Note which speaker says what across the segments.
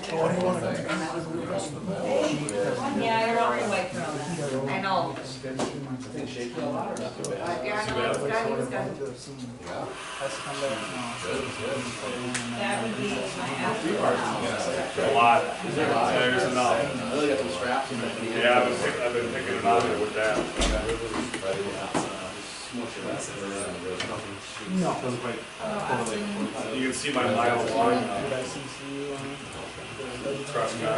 Speaker 1: Yeah, I already went through that. I know. Yeah, I know, it's good, it's good. That would be my after.
Speaker 2: A lot. There's enough.
Speaker 3: I really got some straps in it.
Speaker 2: Yeah, I've been picking it out with that.
Speaker 4: No.
Speaker 2: You can see my mile long. Trust me.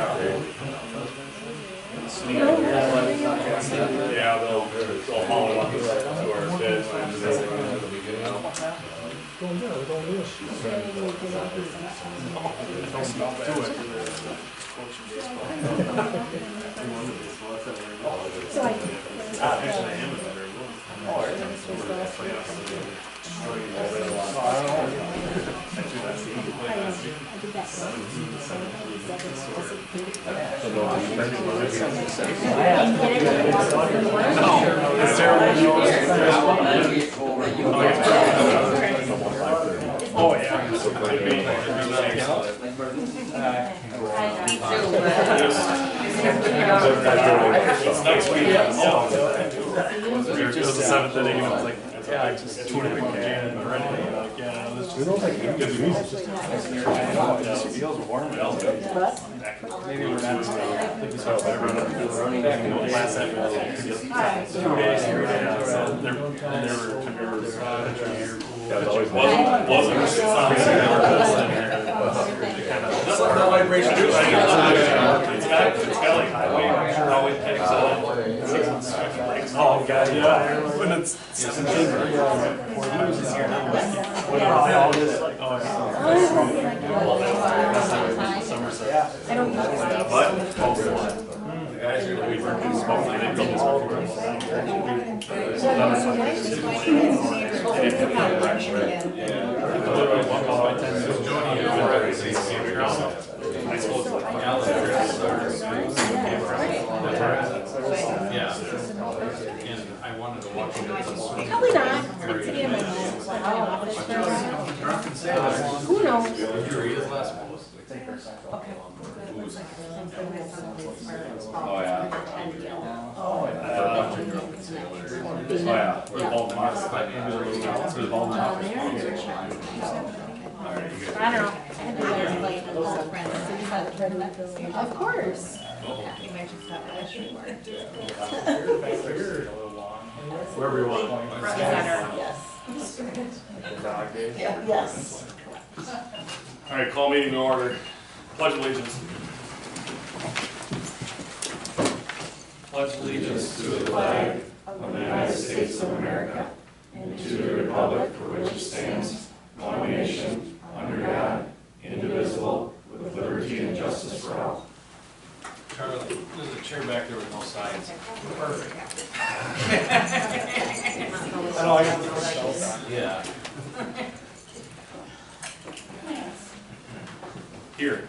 Speaker 2: Yeah, they'll haul it up to our beds. Oh yeah, it'd be nice.
Speaker 1: Me too, but.
Speaker 2: It's next week. It was the 7th inning, and I was like, yeah, I just 20 again already. Like, yeah, this is good to be. Feels warm. Maybe we're not running last 2 days, 3 days. It's not vibration. It's got like highway pegs on it. Oh, God, yeah. When it's 17
Speaker 1: I don't use
Speaker 2: the guys are really working smokely. They built this
Speaker 3: Yeah. And I wanted to watch it.
Speaker 1: probably not. It's in my office. Who knows?
Speaker 3: Did you read his last post?
Speaker 2: Oh, yeah. Oh, yeah. We're Baldwin. We're Baldwin.
Speaker 1: I don't know. Of course.
Speaker 2: Wherever you want.
Speaker 1: Yes.
Speaker 2: All right, call meeting to order. Pledge allegiance. Pledge allegiance to the flag of the United States of America and to the republic for which it stands, one nation, under God, indivisible, with liberty and justice for all.
Speaker 3: Charlie, there's a chair back there with no sides.
Speaker 4: Perfect. I know I got the shells.
Speaker 3: Yeah.
Speaker 2: Here.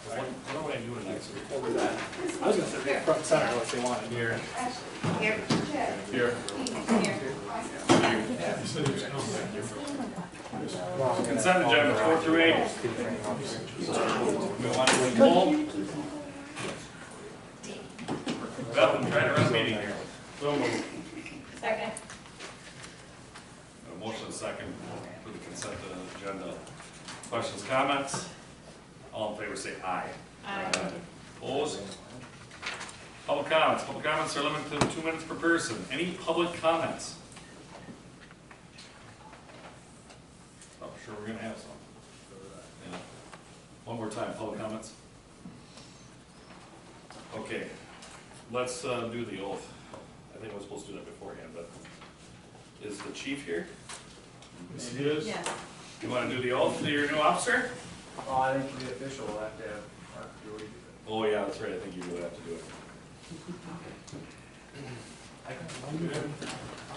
Speaker 2: What do I do next week?
Speaker 4: Over that. I was gonna sit front and center unless they wanted.
Speaker 2: Here.
Speaker 1: Here.
Speaker 2: Here. Consent agenda 4 through 8. We want to pull. Beth, I'm trying to run a meeting here. So moved.
Speaker 1: Second.
Speaker 2: A motion and second for the consent agenda. Questions, comments? All in favor say aye.
Speaker 1: Aye.
Speaker 2: Opposed? Public comments. Public comments are limited to 2 minutes per person. Any public comments? I'm sure we're going to have some. Yeah. One more time, public comments. Okay, let's do the oath. I think I was supposed to do that beforehand, but is the chief here?
Speaker 4: Yes, it is.
Speaker 1: Yes.
Speaker 2: You want to do the oath to your new officer?
Speaker 4: Oh, I think the official will have to have Mark Jody do it.
Speaker 2: Oh yeah, that's right. I think you would have to do it.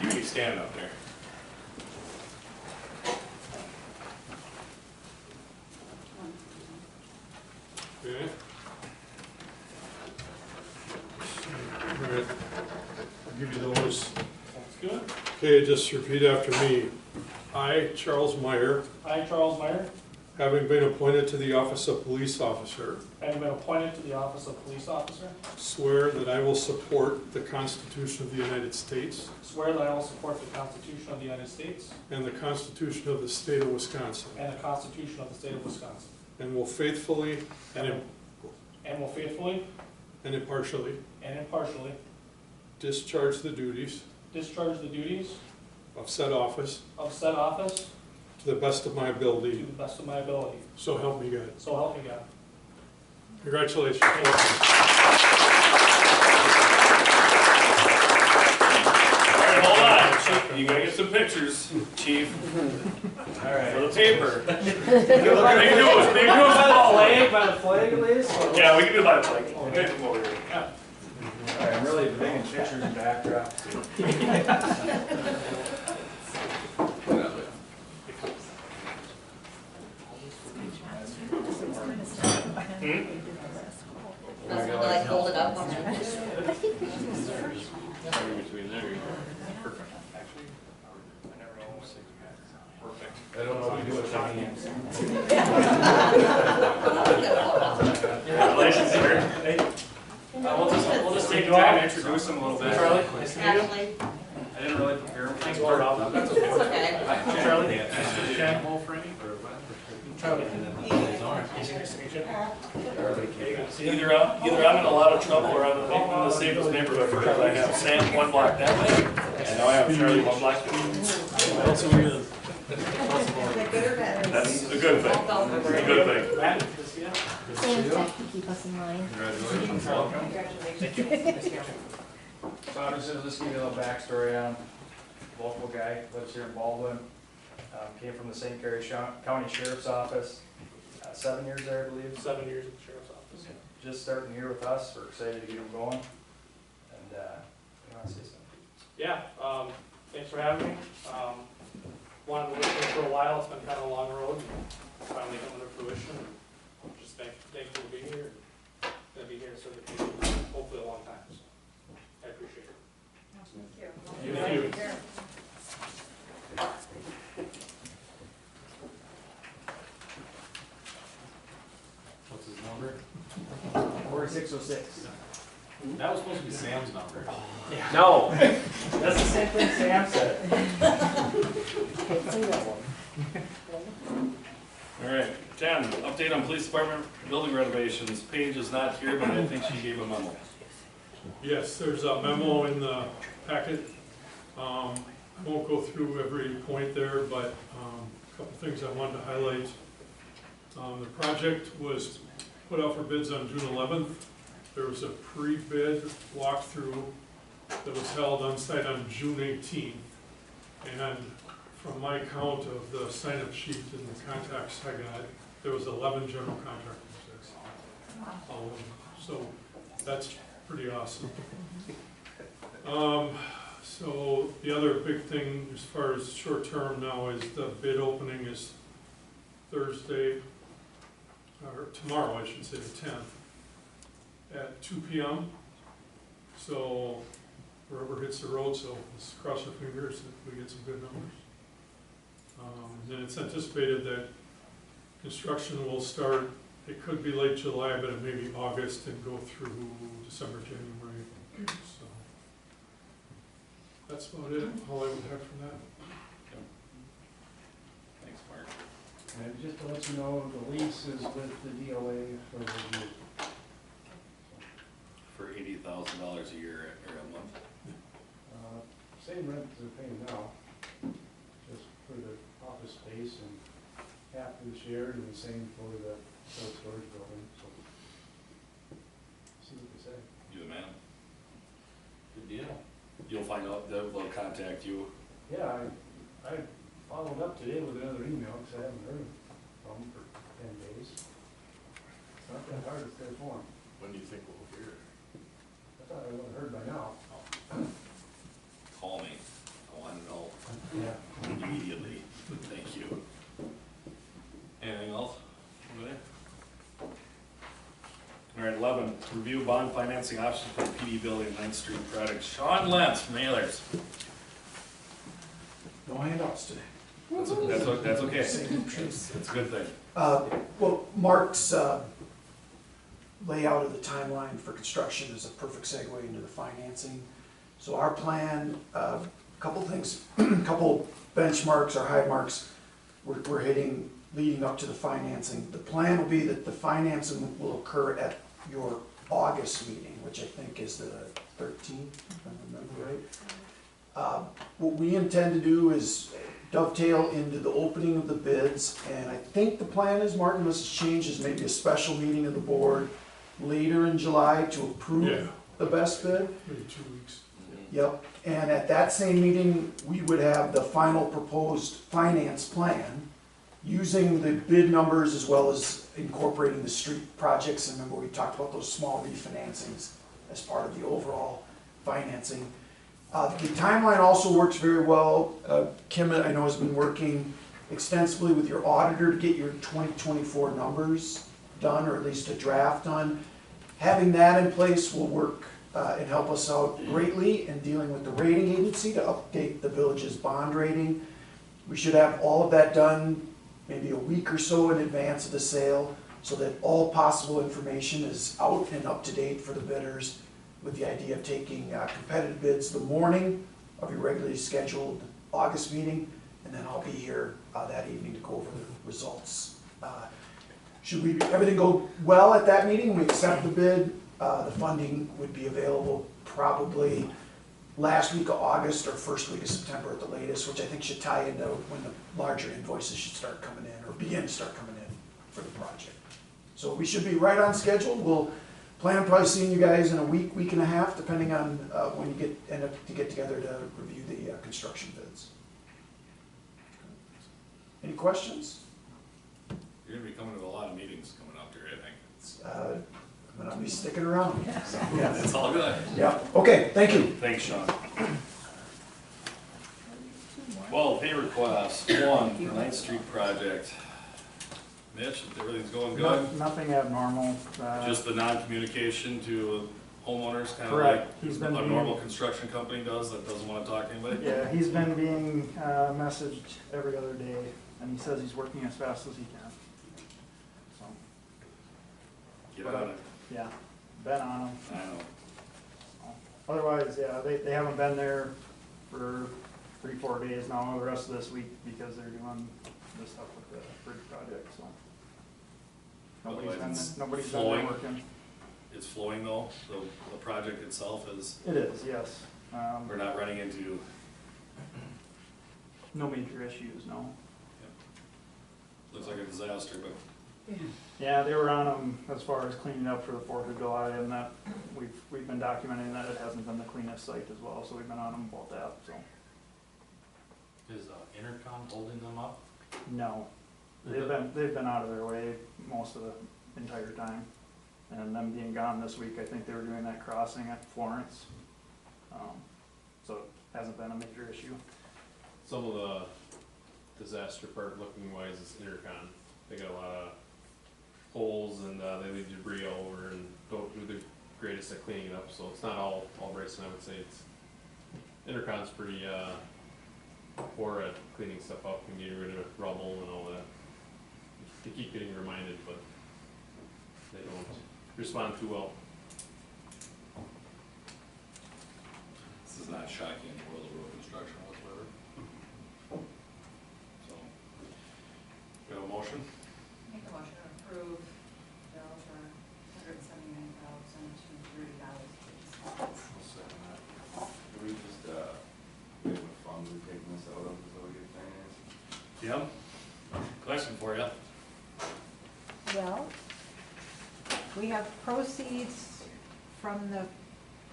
Speaker 2: You can stand up there. Okay.
Speaker 5: All right, I'll give you those.
Speaker 2: Sounds good.
Speaker 5: Okay, just repeat after me. I, Charles Meyer,
Speaker 4: I, Charles Meyer,
Speaker 5: having been appointed to the office of police officer,
Speaker 6: having been appointed to the office of police officer,
Speaker 5: swear that I will support the Constitution of the United States
Speaker 6: swear that I will support the Constitution of the United States
Speaker 5: and the Constitution of the State of Wisconsin,
Speaker 6: and the Constitution of the State of Wisconsin,
Speaker 5: and will faithfully and
Speaker 6: and will faithfully
Speaker 5: impartially
Speaker 6: and impartially
Speaker 5: discharge the duties
Speaker 6: discharge the duties
Speaker 5: of said office
Speaker 6: of said office
Speaker 5: to the best of my
Speaker 6: to
Speaker 5: ability.
Speaker 6: the best of my ability.
Speaker 5: So help me God.
Speaker 6: So help me God.
Speaker 5: Congratulations.
Speaker 2: All right, hold on. You gotta get some pictures, chief.
Speaker 4: All right.
Speaker 2: For the paper. Big news, big news.
Speaker 4: By the flag at least?
Speaker 2: Yeah, we can do that. Like, okay, come over here.
Speaker 4: All right, I'm really taking pictures and backdrop.
Speaker 1: Like hold it up on your.
Speaker 2: Between there. Perfect. Actually, I never know. Perfect.
Speaker 4: I don't know what to do with my hands.
Speaker 2: Congratulations, sir. Hey. We'll just take time to introduce him a little bit. Charlie, nice to meet you.
Speaker 1: Ashley,
Speaker 2: I didn't really prepare him. Thanks for
Speaker 1: it's okay.
Speaker 2: Charlie. Shan Hole for any?
Speaker 6: Charlie. Easy, nice to meet you.
Speaker 2: Either I'm in a lot of trouble or I'm in the safest neighborhood because I have Sam one block that way, and now I have Charlie one block. That's a good thing. A good thing.
Speaker 6: Matt, good to see you.
Speaker 1: Keep us in line.
Speaker 2: Congratulations. Welcome.
Speaker 6: Thank you. Nice to meet you.
Speaker 4: So I'm just gonna give you a little backstory on local guy, lives here in Baldwin. Came from the St. Clair County Sheriff's Office, 7 years there, I believe.
Speaker 6: 7 years at the sheriff's office.
Speaker 4: Just starting here with us, we're excited to get him going. And, you want to say something?
Speaker 6: Yeah, thanks for having me. Wanted to work here for a while, it's been kind of a long road, and finally coming to fruition. I'm just thankful to be here, and gonna be here to serve the community, hopefully a long time, so I appreciate it. Thank you.
Speaker 3: What's his number?
Speaker 4: 4606.
Speaker 3: That was supposed to be Sam's number.
Speaker 4: No, that's the same thing Sam said.
Speaker 2: All right, 10, update on police department building renovations. Paige is not here, but I think she gave a memo.
Speaker 5: Yes, there's a memo in the packet. I won't go through every point there, but a couple things I wanted to highlight. The project was put out for bids on June 11th. There was a pre-bid walkthrough that was held on site on June 18th. And from my count of the sign-up sheet and the contacts I got, there was 11 general contractors. So that's pretty awesome. So the other big thing as far as short term now is the bid opening is Thursday, or tomorrow I should say, the 10th, at 2 p.m. So rubber hits the road, so let's cross our fingers that we get some good numbers. And it's anticipated that construction will start, it could be late July, but it may be August and go through December, January. So that's about it, all I would have from that.
Speaker 2: Thanks, Mark.
Speaker 7: And just to let you know, the lease is with the DOA for review.
Speaker 2: For $80,000 a year or a month.
Speaker 7: Same rent they're paying now, just for the office space and half for the shared and the same for the self-storage building, so. See what they say.
Speaker 2: You the man. Good deal. You'll find out, they'll contact you.
Speaker 7: Yeah, I followed up today with another email, because I haven't heard from them for 10 days. It's not that hard to stay informed.
Speaker 2: When do you think we'll hear?
Speaker 7: I thought I would have heard by now.
Speaker 2: Call me. I want to know
Speaker 7: Yeah.
Speaker 2: immediately. Thank you. Anything else? Over there? All right, 11, review bond financing options for the PD building 9th Street project. Sean Lentz, mailers.
Speaker 7: No handouts today.
Speaker 2: That's okay. That's a good thing.
Speaker 8: Well, Mark's layout of the timeline for construction is a perfect segue into the financing. So our plan, a couple things, couple benchmarks or high marks we're hitting leading up to the financing. The plan will be that the financing will occur at your August meeting, which I think is the 13th, if I remember right. What we intend to do is dovetail into the opening of the bids, and I think the plan is, Martin, unless it's changed, is maybe a special meeting of the board later in July to approve the best bid.
Speaker 5: Maybe 2 weeks.
Speaker 8: Yep, and at that same meeting, we would have the final proposed finance plan using the bid numbers as well as incorporating the street projects. And remember, we talked about those small refinancings as part of the overall financing. The timeline also works very well. Kim, I know, has been working extensively with your auditor to get your 2024 numbers done, or at least a draft done. Having that in place will work and help us out greatly in dealing with the rating agency to update the village's bond rating. We should have all of that done maybe a week or so in advance of the sale, so that all possible information is out and up to date for the bidders, with the idea of taking competitive bids the morning of your regularly scheduled August meeting, and then I'll be here that evening to go over the results. Should everything go well at that meeting, we accept the bid, the funding would be available probably last week of August or first week of September at the latest, which I think should tie into when the larger invoices should start coming in, or begin to start coming in for the project. So we should be right on schedule. We'll plan on probably seeing you guys in a week, week and a half, depending on when you end up to get together to review the construction bids. Any questions?
Speaker 3: You're gonna be coming to a lot of meetings coming up here, I think.
Speaker 8: I'm gonna be sticking around. So, yeah.
Speaker 3: It's all good.
Speaker 8: Yeah, okay, thank you.
Speaker 3: Thanks, Sean. Well, pay request, one, for Ninth Street project. Mitch, everything's going good?
Speaker 9: Nothing abnormal.
Speaker 3: Just the non-communication to homeowners, kind of
Speaker 9: Correct.
Speaker 3: like
Speaker 9: He's
Speaker 3: a
Speaker 9: been
Speaker 3: normal construction company does that doesn't want to talk to anybody?
Speaker 9: Yeah, he's been being messaged every other day, and he says he's working as fast as he can. So,
Speaker 3: Get on it.
Speaker 9: yeah, been on him.
Speaker 3: I know.
Speaker 9: Otherwise, yeah, they haven't been there for 3-4 days now, the rest of this week, because they're doing this stuff with the bridge project, so. Nobody's been there working.
Speaker 3: It's flowing though, the project itself is,
Speaker 9: It is, yes.
Speaker 3: we're not running into,
Speaker 9: No major issues, no.
Speaker 3: looks like a disaster, but
Speaker 9: Yeah, they were on them as far as cleaning up for the 4th of July, and that, we've been documenting that it hasn't been the cleanest site as well, so we've been on them about that, so.
Speaker 3: is Intercom holding them up?
Speaker 9: No, they've been out of their way most of the entire time. And them being gone this week, I think they were doing that crossing at Florence. So it hasn't been a major issue.
Speaker 2: Some of the disaster part looking wise is intercon. They got a lot of holes and they leave debris all over and don't do the greatest at cleaning it up, so it's not all Bryson. I would say it's intercon's pretty poor at cleaning stuff up and getting rid of rubble and all that. They keep getting reminded, but they don't respond too well.
Speaker 3: This is not shocking in the world of road construction whatsoever. So, we have a motion?
Speaker 1: Make a motion to approve bill for $179,230, please.
Speaker 10: I'll second that. Do we just, we have a fund we're taking this out of, so we get financed?
Speaker 3: Jim? Question for you.
Speaker 11: Well, we have proceeds from the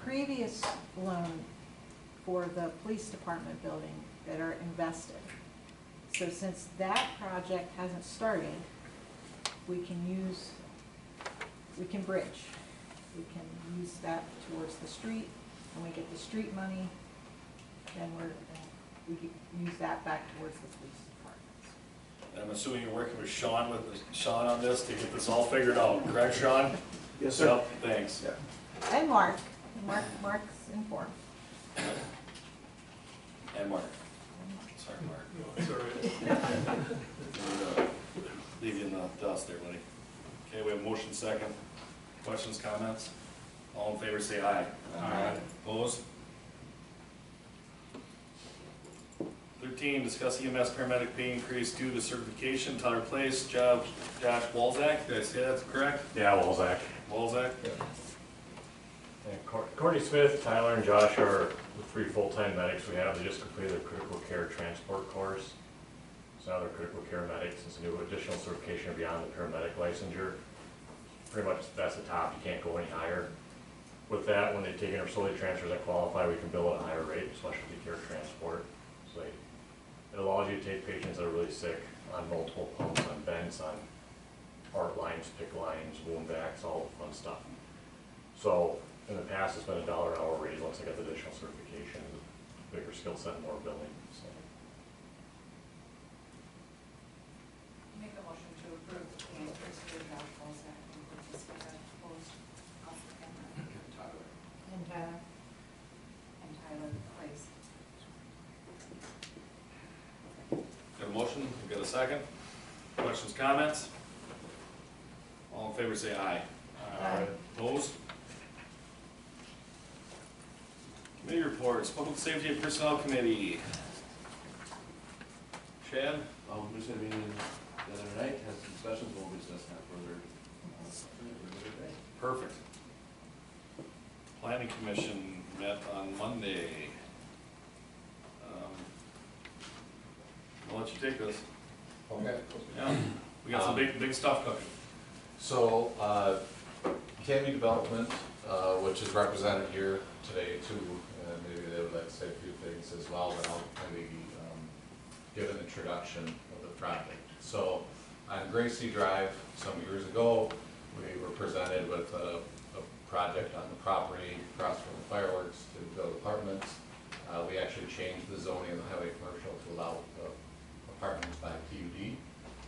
Speaker 11: previous loan for the police department building that are invested. So since that project hasn't started, we can bridge. We can use that towards the street. When we get the street money, then we can use that back towards the police departments.
Speaker 3: I'm assuming you're working with Sean on this to get this all figured out, correct, Sean?
Speaker 8: Yes, sir.
Speaker 3: Yep, thanks.
Speaker 8: Yeah.
Speaker 11: And Mark's informed.
Speaker 3: And Mark. Sorry, Mark.
Speaker 5: No, it's all right.
Speaker 3: leave you in the dust there, buddy. Okay, we have motion second. Questions, comments? All in favor say aye.
Speaker 10: Aye.
Speaker 3: Opposed? 13, discuss EMS paramedic pay increase due to certification, Tyler Place, Josh Walzak, did I say that's correct?
Speaker 2: Yeah, Walzak.
Speaker 3: Walzak?
Speaker 2: And Courtney Smith, Tyler, and Josh are the 3 full-time medics we have. They just completed their critical care transport course. So now they're critical care medics. It's a new additional certification beyond the paramedic licensure. Pretty much that's the top. You can't go any higher. With that, when they take in our facility transfers that qualify, we can bill at a higher rate, specialty care transport. So it allows you to take patients that are really sick on multiple pumps, on vents, on heart lines, PIC lines, wound vacs, all the fun stuff. So in the past, it's been $1 an hour raise once I got the additional certification, bigger skill set, more billing. So.
Speaker 1: Make a motion to approve the pay increase for Josh Wolzak and Courtney Smith as proposed. And Tyler. And Tyler Place.
Speaker 3: Got a motion, we got a second. Questions, comments? All in favor say aye.
Speaker 1: Aye.
Speaker 3: Opposed? Committee reports, Public Safety and Personnel Committee. Chad?
Speaker 10: We just had a meeting the other night, had some discussions, we'll discuss that further.
Speaker 3: Perfect. Planning Commission met on Monday. I'll let you take this.
Speaker 12: Okay.
Speaker 3: Yeah, we got some big stuff cooking.
Speaker 12: So, Canby Development, which is represented here today too, and maybe they would like to say a few things as well, but I'll maybe give an introduction of the project. So, on Gracie Drive some years ago, we were presented with a project on the property across from the fireworks to build apartments. We actually changed the zoning of the highway commercial to allow apartments by PUD,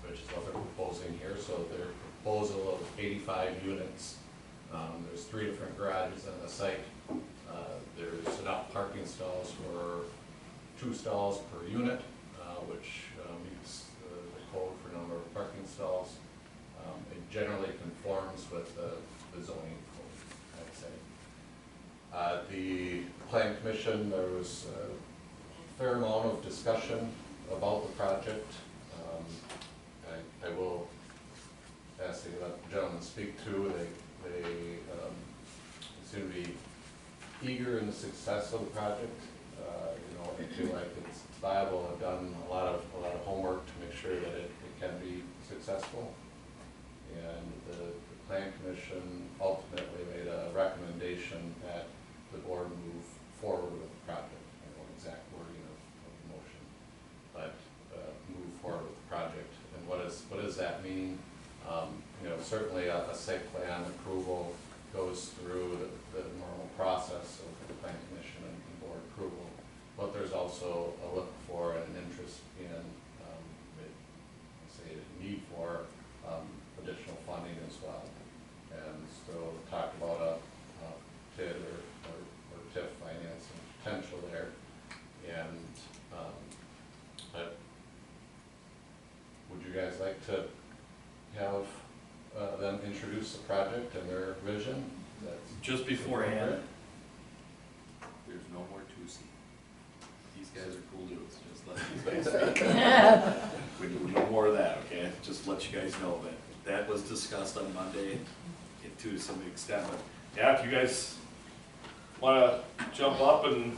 Speaker 12: which is what they're proposing here. So their proposal of 85 units. There's 3 different garages on the site. There's enough parking stalls for 2 stalls per unit, which meets the code for number of parking stalls. It generally conforms with the zoning code, I'd say. The Plan Commission, there was a fair amount of discussion about the project. I will ask you to let the gentleman speak to. They seem to be eager in the success of the project. I feel like it's viable. I've done a lot of homework to make sure that it can be successful. And the Plan Commission ultimately made a recommendation that the board move forward with the project. I don't know exact wording of the motion, but move forward with the project. And what does that mean? Certainly a site plan approval goes through the normal process of the Plan Commission and board approval, but there's also a look for and an interest in, say, a need for additional funding as well. And so talked about a TID or TIF financing potential there. And would you guys like to have them introduce the project and their vision? That's
Speaker 3: Just beforehand,
Speaker 10: There's no more 2C. These guys are cool dudes, just let these guys speak. We do no more of that, okay? Just let you guys know that was discussed on Monday to some extent. But
Speaker 3: yeah, if you guys wanna jump up and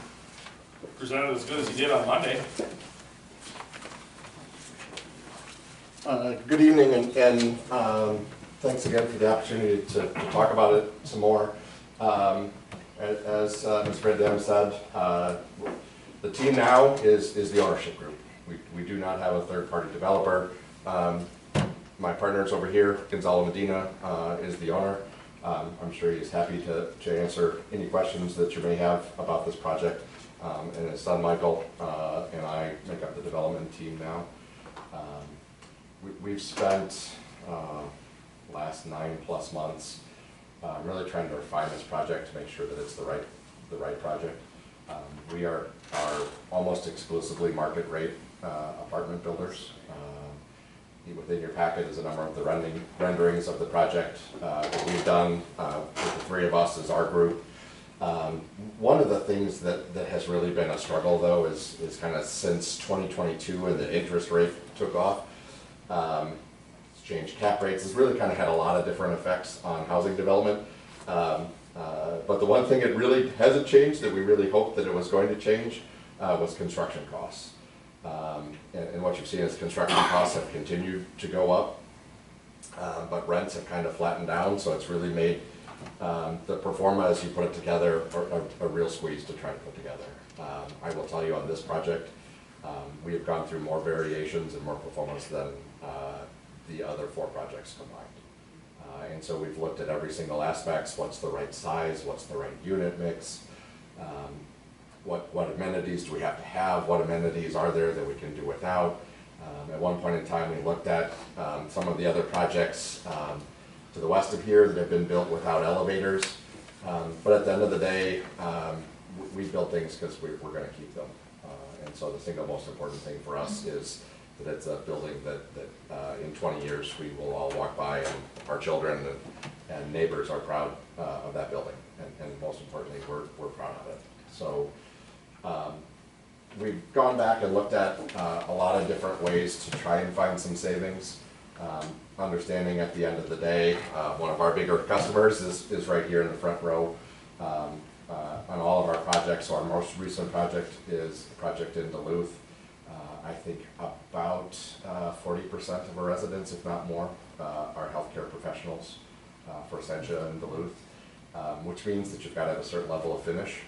Speaker 3: present it as good as you did on Monday.
Speaker 13: Good evening, and thanks again for the opportunity to talk about it some more. As Mr. Van said, the team now is the ownership group. We do not have a third-party developer. My partner's over here, Gonzalo Medina, is the owner. I'm sure he's happy to answer any questions that you may have about this project. And his son Michael and I make up the development team now. We've spent last 9+ months really trying to refine this project to make sure that it's the right project. We are almost exclusively market rate apartment builders. within your packet is a number of the renderings of the project that we've done with the three of us as our group. One of the things that has really been a struggle though is kind of since 2022 when the interest rate took off, it's changed cap rates, it's really kind of had a lot of different effects on housing development. But the one thing it really hasn't changed that we really hoped that it was going to change was construction costs. And what you've seen is construction costs have continued to go up, but rents have kind of flattened down, so it's really made the pro forma, as you put it together, a real squeeze to try to put together. I will tell you on this project, we have gone through more variations and more pro formas than the other 4 projects combined. And so we've looked at every single aspect, what's the right size, what's the right unit mix, what amenities do we have to have, what amenities are there that we can do without. At one point in time, we looked at some of the other projects to the west of here that have been built without elevators. But at the end of the day, we build things because we're going to keep them. And so the single most important thing for us is that it's a building that in 20 years we will all walk by and our children and neighbors are proud of that building. And most importantly, we're proud of it. So we've gone back and looked at a lot of different ways to try and find some savings. Understanding at the end of the day, one of our bigger customers is right here in the front row on all of our projects. So our most recent project is a project in Duluth. I think about 40% of our residents, if not more, are healthcare professionals for Essentia in Duluth, which means that you've got to have a certain level of finish.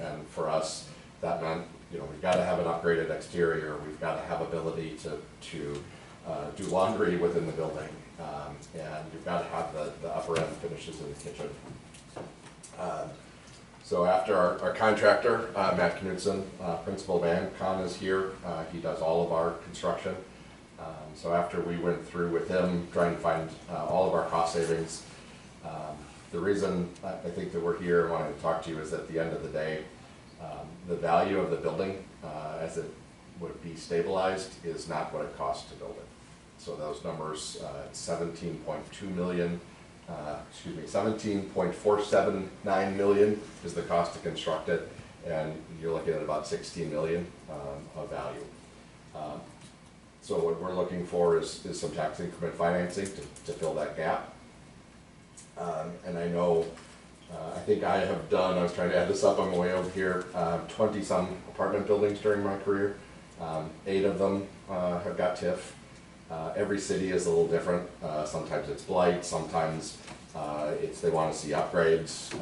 Speaker 13: And for us, that meant, you know, we've got to have an upgraded exterior. We've got to have ability to do laundry within the building, and you've got to have the upper end finishes in the kitchen. So after our contractor, Matt Knudsen, principal of AmCon, is here, he does all of our construction. So after we went through with him trying to find all of our cost savings, the reason I think that we're here and wanting to talk to you is at the end of the day, the value of the building as it would be stabilized is not what it costs to build it. So those numbers, 17.2 million, 17.479 million is the cost to construct it, and you're looking at about 16 million of value. So what we're looking for is some tax increment financing to fill that gap. And I know, I think I have done, I was trying to add this up on my way over here, 20-some apartment buildings during my career. 8 of them have got TIF. Every city is a little different. Sometimes it's blight, sometimes it's they want to see upgrades,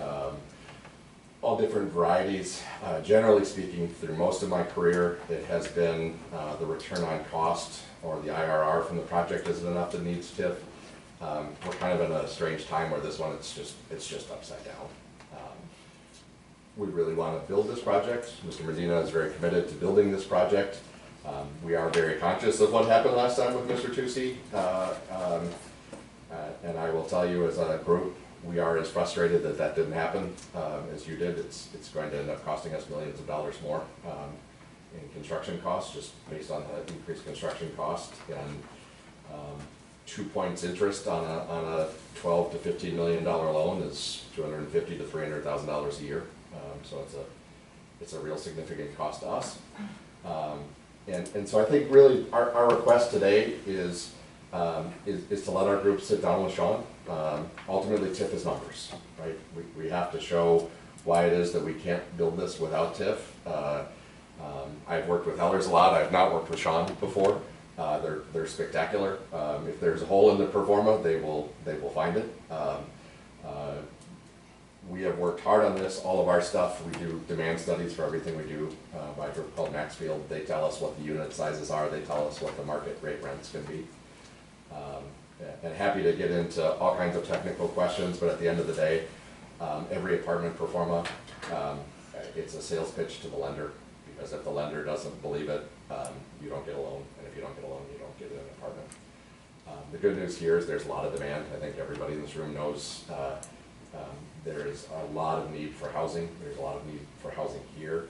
Speaker 13: all different varieties. Generally speaking, through most of my career, it has been the return on cost or the IRR from the project isn't enough that needs TIF. We're kind of in a strange time where this one, it's just upside down. We really want to build this project. Mr. Medina is very committed to building this project. We are very conscious of what happened last time with Mr. Tucci. And I will tell you as a group, we are as frustrated that that didn't happen as you did. It's going to end up costing us millions of dollars more in construction costs, just based on the increased construction cost. And 2 points interest on a $12 to $15 million loan is $250,000 to $300,000 a year. So it's a real significant cost to us. And so I think really our request today is to let our group sit down with Sean. Ultimately, TIF is numbers, right? We have to show why it is that we can't build this without TIF. I've worked with Hellers a lot. I've not worked with Sean before. They're spectacular. If there's a hole in the pro forma, they will find it. We have worked hard on this, all of our stuff. We do demand studies for everything we do by a group called Maxfield. They tell us what the unit sizes are. They tell us what the market rate rents can be. And happy to get into all kinds of technical questions, but at the end of the day, every apartment pro forma, it's a sales pitch to the lender, because if the lender doesn't believe it, you don't get a loan, and if you don't get a loan, you don't get an apartment. The good news here is there's a lot of demand. I think everybody in this room knows there is a lot of need for housing. There's a lot of need for housing here,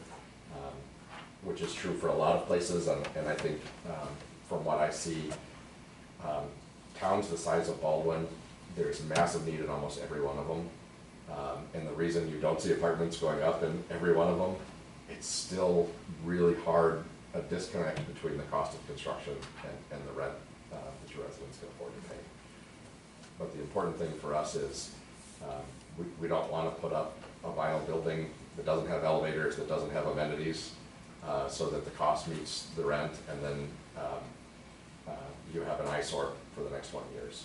Speaker 13: which is true for a lot of places, and I think from what I see, Towns the size of Baldwin, there's massive need in almost every one of them. And the reason you don't see apartments going up in every one of them, it's still really hard, a disconnect between the cost of construction and the rent that your residents can afford to pay. But the important thing for us is we don't want to put up a vinyl building that doesn't have elevators, that doesn't have amenities, so that the cost meets the rent, and then you have an eyesore for the next 20 years.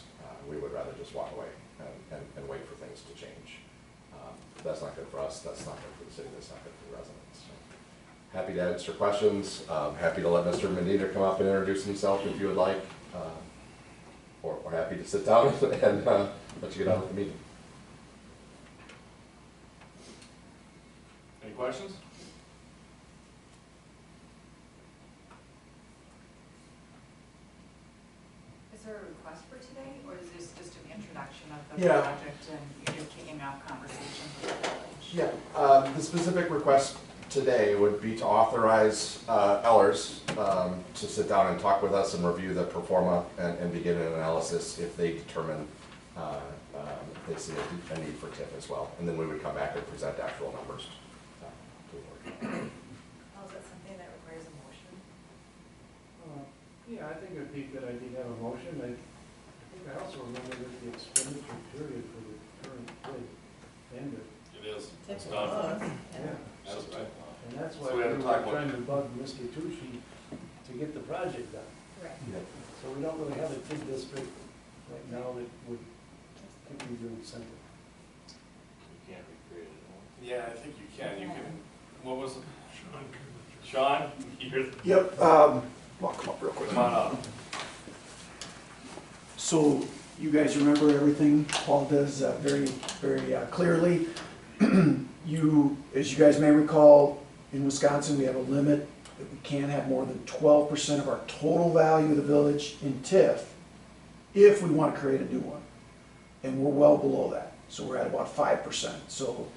Speaker 13: We would rather just walk away and wait for things to change. That's not good for us, that's not good for the city, that's not good for the residents. So, happy to answer questions. Happy to let Mr. Medina come up and introduce himself if you would like. Or happy to sit down and let you get on with the meeting.
Speaker 3: Any questions?
Speaker 1: Is there a request for today, or is this just an introduction of the
Speaker 8: Yeah.
Speaker 1: project and you're just kicking off conversations with the village?
Speaker 13: Yeah, the specific request today would be to authorize Ellers to sit down and talk with us and review the pro forma and begin an analysis if they determine they see a need for TIF as well. And then we would come back and present actual numbers to the board.
Speaker 1: Oh, is that something that requires a motion?
Speaker 7: Yeah, I think it'd be a good idea to have a motion. I think I also remember that the expenditure period for the current bid ended.
Speaker 3: It is. It's
Speaker 11: Typical
Speaker 3: done.
Speaker 11: us.
Speaker 7: Yeah.
Speaker 3: That's right.
Speaker 7: And that's
Speaker 3: So
Speaker 7: why
Speaker 3: we
Speaker 7: we
Speaker 3: have
Speaker 7: were
Speaker 3: to talk about-
Speaker 7: trying to bug Mr. Tucci to get the project done.
Speaker 11: Right.
Speaker 7: So we don't really have a TID district right now that would give you the incentive.
Speaker 10: You can't recreate it.
Speaker 3: Yeah, I think you can. You can. What was it?
Speaker 5: Sean,
Speaker 3: Sean, you're,
Speaker 8: Yep, well, come up real quick.
Speaker 3: come on up.
Speaker 8: So you guys remember everything Paul does very, very clearly. As you guys may recall, in Wisconsin, we have a limit that we can't have more than 12% of our total value of the village in TIF if we want to create a new one. And we're well below that, so we're at about 5%. So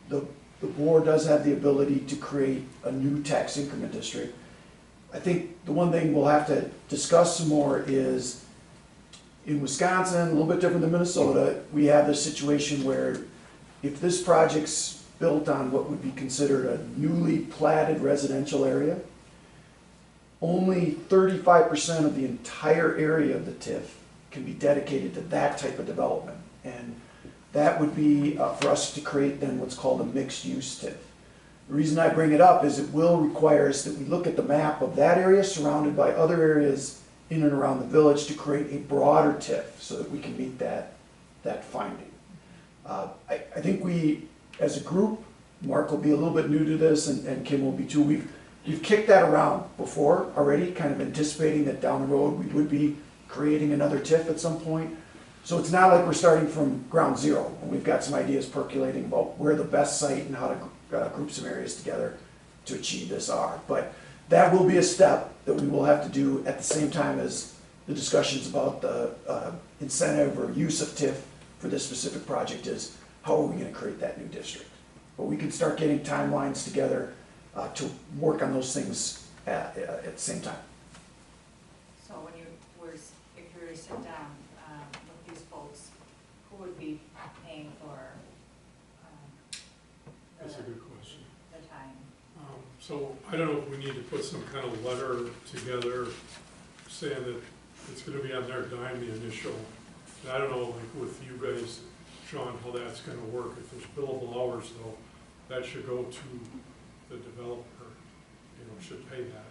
Speaker 8: the board does have the ability to create a new tax increment district. I think the one thing we'll have to discuss some more is in Wisconsin, a little bit different than Minnesota, we have this situation where if this project's built on what would be considered a newly platted residential area, only 35% of the entire area of the TIF can be dedicated to that type of development. And that would be for us to create then what's called a mixed-use TIF. The reason I bring it up is it will require us that we look at the map of that area surrounded by other areas in and around the village to create a broader TIF so that we can meet that finding. I think we, as a group, Mark will be a little bit new to this and Kim will be too. We've kicked that around before already, kind of anticipating that down the road we would be creating another TIF at some point. So it's not like we're starting from ground zero. We've got some ideas percolating about where the best site and how to group some areas together to achieve this are. But that will be a step that we will have to do at the same time as the discussions about the incentive or use of TIF for this specific project is how are we going to create that new district. But we can start getting timelines together to work on those things at the same time.
Speaker 1: So when if you were to sit down with these folks, who would be paying for
Speaker 5: that's a good question.
Speaker 1: the time?
Speaker 5: So I don't know if we need to put some kind of letter together saying that it's gonna be on their dime, the initial. And I don't know, like with you guys, Sean, how that's gonna work. If there's billable hours though, that should go to the developer, should pay that.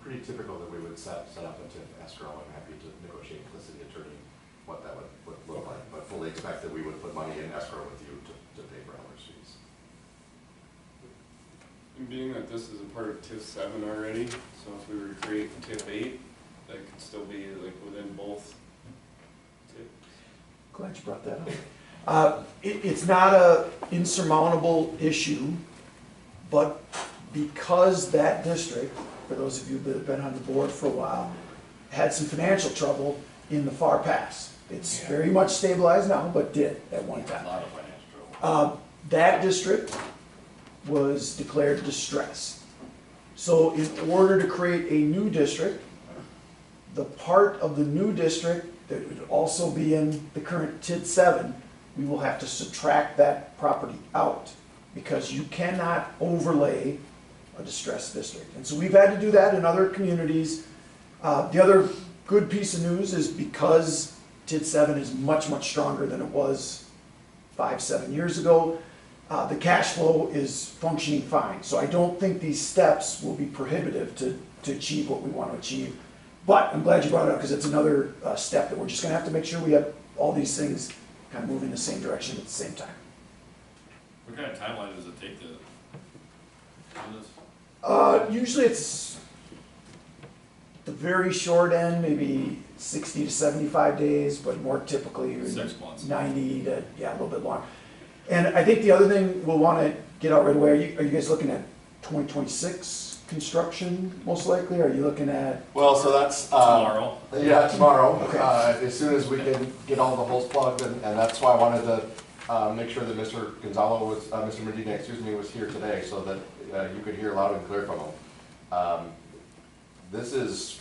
Speaker 13: Pretty typical that we would set up a TIF escrow and happy to negotiate with the city attorney what that would look like. But fully expect that we would put money in escrow with you to pay for Elmer's fees.
Speaker 14: And being that this is a part of TIF 7 already, so if we were to create TIF 8, that could still be like within both TIF.
Speaker 8: Glad you brought that up. It's not a insurmountable issue, but because that district, for those of you that have been on the board for a while, had some financial trouble in the far past. It's very much stabilized now, but did at one time.
Speaker 3: A lot of financial trouble.
Speaker 8: That district was declared distressed. So in order to create a new district, the part of the new district that would also be in the current TID 7, we will have to subtract that property out because you cannot overlay a distressed district. And so we've had to do that in other communities. The other good piece of news is because TID 7 is much, much stronger than it was 5-7 years ago, the cash flow is functioning fine. So I don't think these steps will be prohibitive to achieve what we want to achieve. But I'm glad you brought it up because it's another step that we're just going to have to make sure we have all these things kind of moving in the same direction at the same time.
Speaker 3: What kind of timeline does it take to do this?
Speaker 8: Usually it's the very short end, maybe 60 to 75 days, but more typically
Speaker 3: 6 months.
Speaker 8: 90 to, yeah, a little bit longer. And I think the other thing we'll want to get out right away, are you guys looking at 2026 construction most likely? Are you looking at?
Speaker 13: Well, so that's,
Speaker 3: Tomorrow.
Speaker 13: yeah, tomorrow,
Speaker 8: Okay.
Speaker 13: as soon as we can get all the holes plugged, and that's why I wanted to make sure that Mr. Gonzalo was, Mr. Medina, excuse me, was here today, so that you could hear loud and clear from him. This is,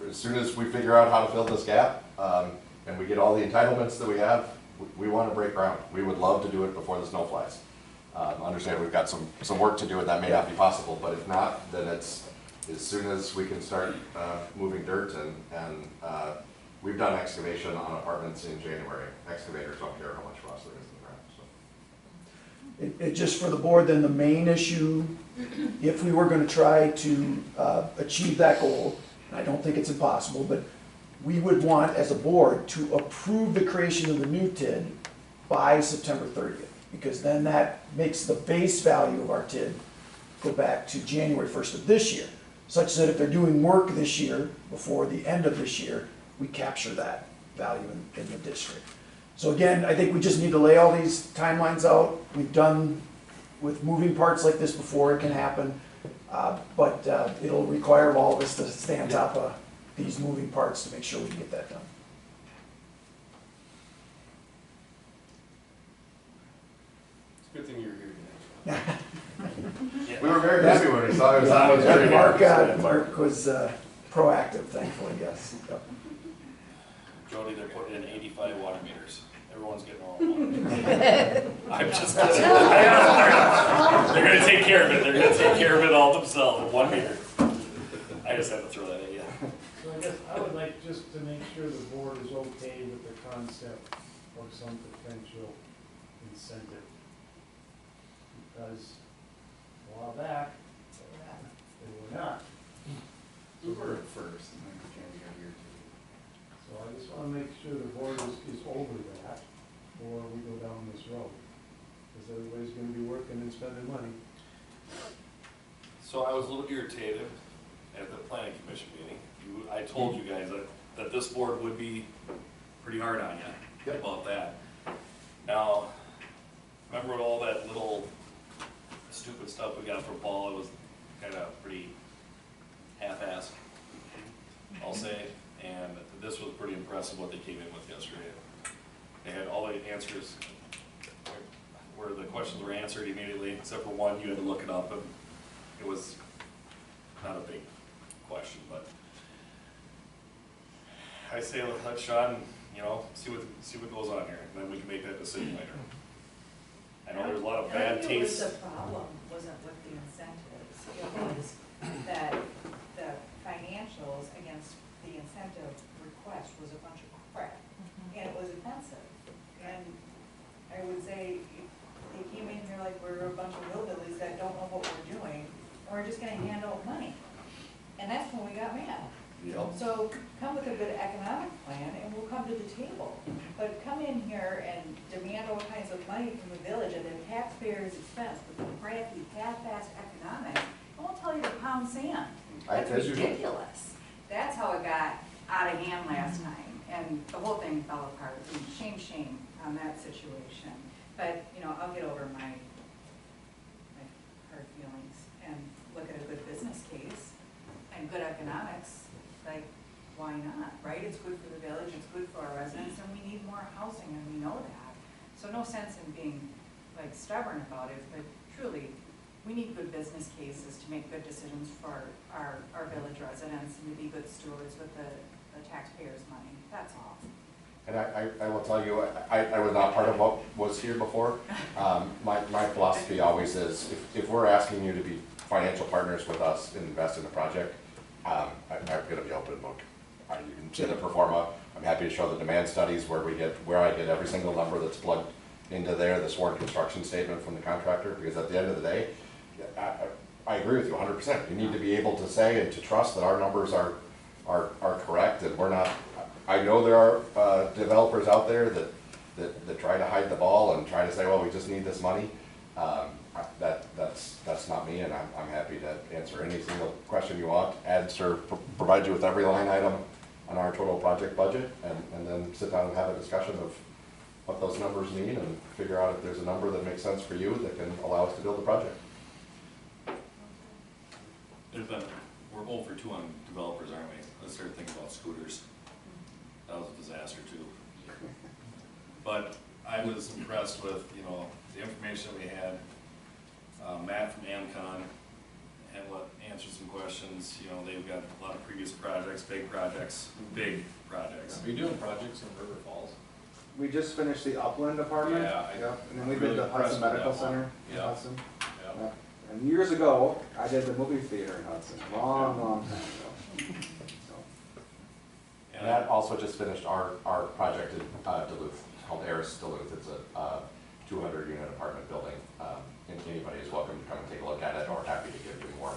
Speaker 13: as soon as we figure out how to fill this gap, and we get all the entitlements that we have, we want to break ground. We would love to do it before the snow flies. Understand we've got some work to do, and that may not be possible, but if not, then it's as soon as we can start moving dirt, and we've done excavation on apartments in January. Excavators don't care how much frost there is in the ground, so.
Speaker 8: It just for the board, then the main issue, if we were going to try to achieve that goal, and I don't think it's impossible, but we would want as a board to approve the creation of the new TID by September 30th, because then that makes the base value of our TID go back to January 1st of this year, such that if they're doing work this year, before the end of this year, we capture that value in the district. So again, I think we just need to lay all these timelines out. We've done with moving parts like this before, it can happen, but it'll require all of us to stay on top of these moving parts to make sure we can get that done.
Speaker 14: It's a good thing you're here today.
Speaker 13: We were very happy when we saw it. That was very
Speaker 8: Mark was proactive, thankfully, yes. Yep.
Speaker 3: Jody, they're putting in 85 water meters. Everyone's getting all one. I'm just kidding. They're gonna take care of it. They're gonna take care of it all themselves, 1 meter. I just had to throw that at you.
Speaker 7: So I guess I would like just to make sure the board is okay with the concept of some potential incentive. Because a while back, they were not.
Speaker 10: We were at first, and then Candy got here too.
Speaker 7: So I just wanna make sure the board is over that before we go down this road. Because everybody's gonna be working and spending money.
Speaker 3: So I was a little irritated at the planning commission meeting. I told you guys that this board would be pretty hard on you about that. Now, remember all that little stupid stuff we got from Paul? It was kind of pretty half-assed, I'll say. And this was pretty impressive what they came in with yesterday. They had all the answers where the questions were answered immediately, except for one, you had to look it up, and it was not a big question, but I say let Sean, see what goes on here, and then we can make that decision later. I know there's a lot of bad taste.
Speaker 1: The problem wasn't with the incentives, it was that the financials against the incentive request was a bunch of crap, and it was offensive. And I would say, they came in here like we're a bunch of hillbillies that don't know what we're doing, and we're just gonna hand out money. And that's when we got mad.
Speaker 3: Yep.
Speaker 1: So come with a good economic plan and we'll come to the table. But come in here and demand all kinds of money from the village at the taxpayers' expense with the crappy, half-assed economics, I won't tell you to pound sand. That's
Speaker 13: As usual.
Speaker 1: ridiculous. That's how it got out of hand last time, and the whole thing fell apart. And shame on that situation. But, I'll get over my hard feelings and look at a good business case and good economics. Like, why not, right? It's good for the village, it's good for our residents, and we need more housing, and we know that. So no sense in being, like, stubborn about it, but truly, we need good business cases to make good decisions for our village residents and to be good stewards with the taxpayers' money, that's all.
Speaker 13: And I will tell you, I was not part of what was here before. My philosophy always is, if we're asking you to be financial partners with us and invest in a project, I'm gonna be open book. You can see the pro forma. I'm happy to show the demand studies where I get every single number that's plugged into there, the sworn construction statement from the contractor, because at the end of the day, I agree with you 100%. You need to be able to say and to trust that our numbers are correct, and we're not, I know there are developers out there that try to hide the ball and try to say, well, we just need this money. That's not me, and I'm happy to answer any single question you want, provide you with every line item on our total project budget, and then sit down and have a discussion of what those numbers mean and figure out if there's a number that makes sense for you that can allow us to build the project.
Speaker 3: We're 0 for 2 on developers, aren't we? Let's start thinking about scooters. That was a disaster too. But I was impressed with, the information we had. Matt from AmCon had answered some questions. They've got a lot of previous projects, big projects.
Speaker 10: Are you doing projects in River Falls?
Speaker 4: We just finished the Upland apartment.
Speaker 10: Yeah,
Speaker 4: Yep, and then we
Speaker 10: I'm
Speaker 4: did
Speaker 10: really
Speaker 4: the
Speaker 10: impressed
Speaker 4: Hudson
Speaker 10: with
Speaker 4: Medical
Speaker 10: that one.
Speaker 4: Center in
Speaker 10: Yeah.
Speaker 4: Hudson.
Speaker 10: Yeah.
Speaker 4: Yep. And years ago, I did the movie theater in Hudson, long time ago. So,
Speaker 13: And that also just finished our project in Duluth, called Eris Duluth. It's a 200-unit apartment building. And anybody is welcome to come and take a look at it, or happy to give you more.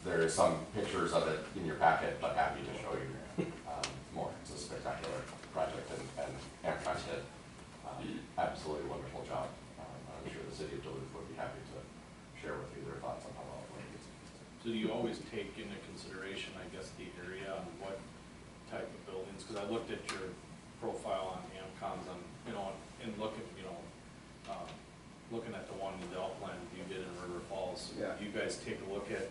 Speaker 13: There is some pictures of it in your packet, but happy to show you more. It's a spectacular project, and AmCon did absolutely wonderful job. I'm sure the city of Duluth would be happy to share with you their thoughts on how well it went.
Speaker 10: So do you always take into consideration, I guess, the area and what type of buildings? Because I looked at your profile on AmCons and looking at the one in the Upland you did in River Falls.
Speaker 4: Yeah.
Speaker 10: Do you guys take a look at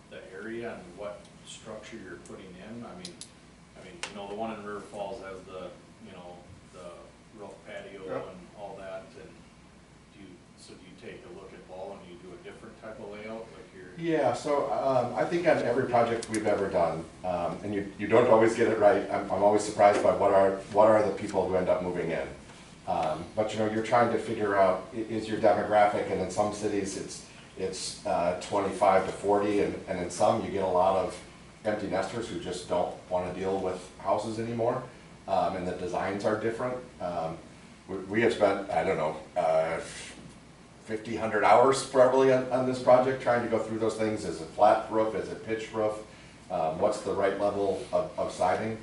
Speaker 10: the area and what structure you're putting in? I mean, the one in River Falls has the roof patio
Speaker 4: Yep.
Speaker 10: and all that, and do you take a look at Baldwin, and you do a different type of layout, like you're?
Speaker 13: Yeah, so I think on every project we've ever done, and you don't always get it right. I'm always surprised by what are the people who end up moving in. But you're trying to figure out, is your demographic, and in some cities it's 25 to 40, and in some you get a lot of empty nesters who just don't want to deal with houses anymore, and the designs are different. We have spent, 100 hours probably on this project trying to go through those things. Is it flat roof? Is it pitched roof? What's the right level of siding?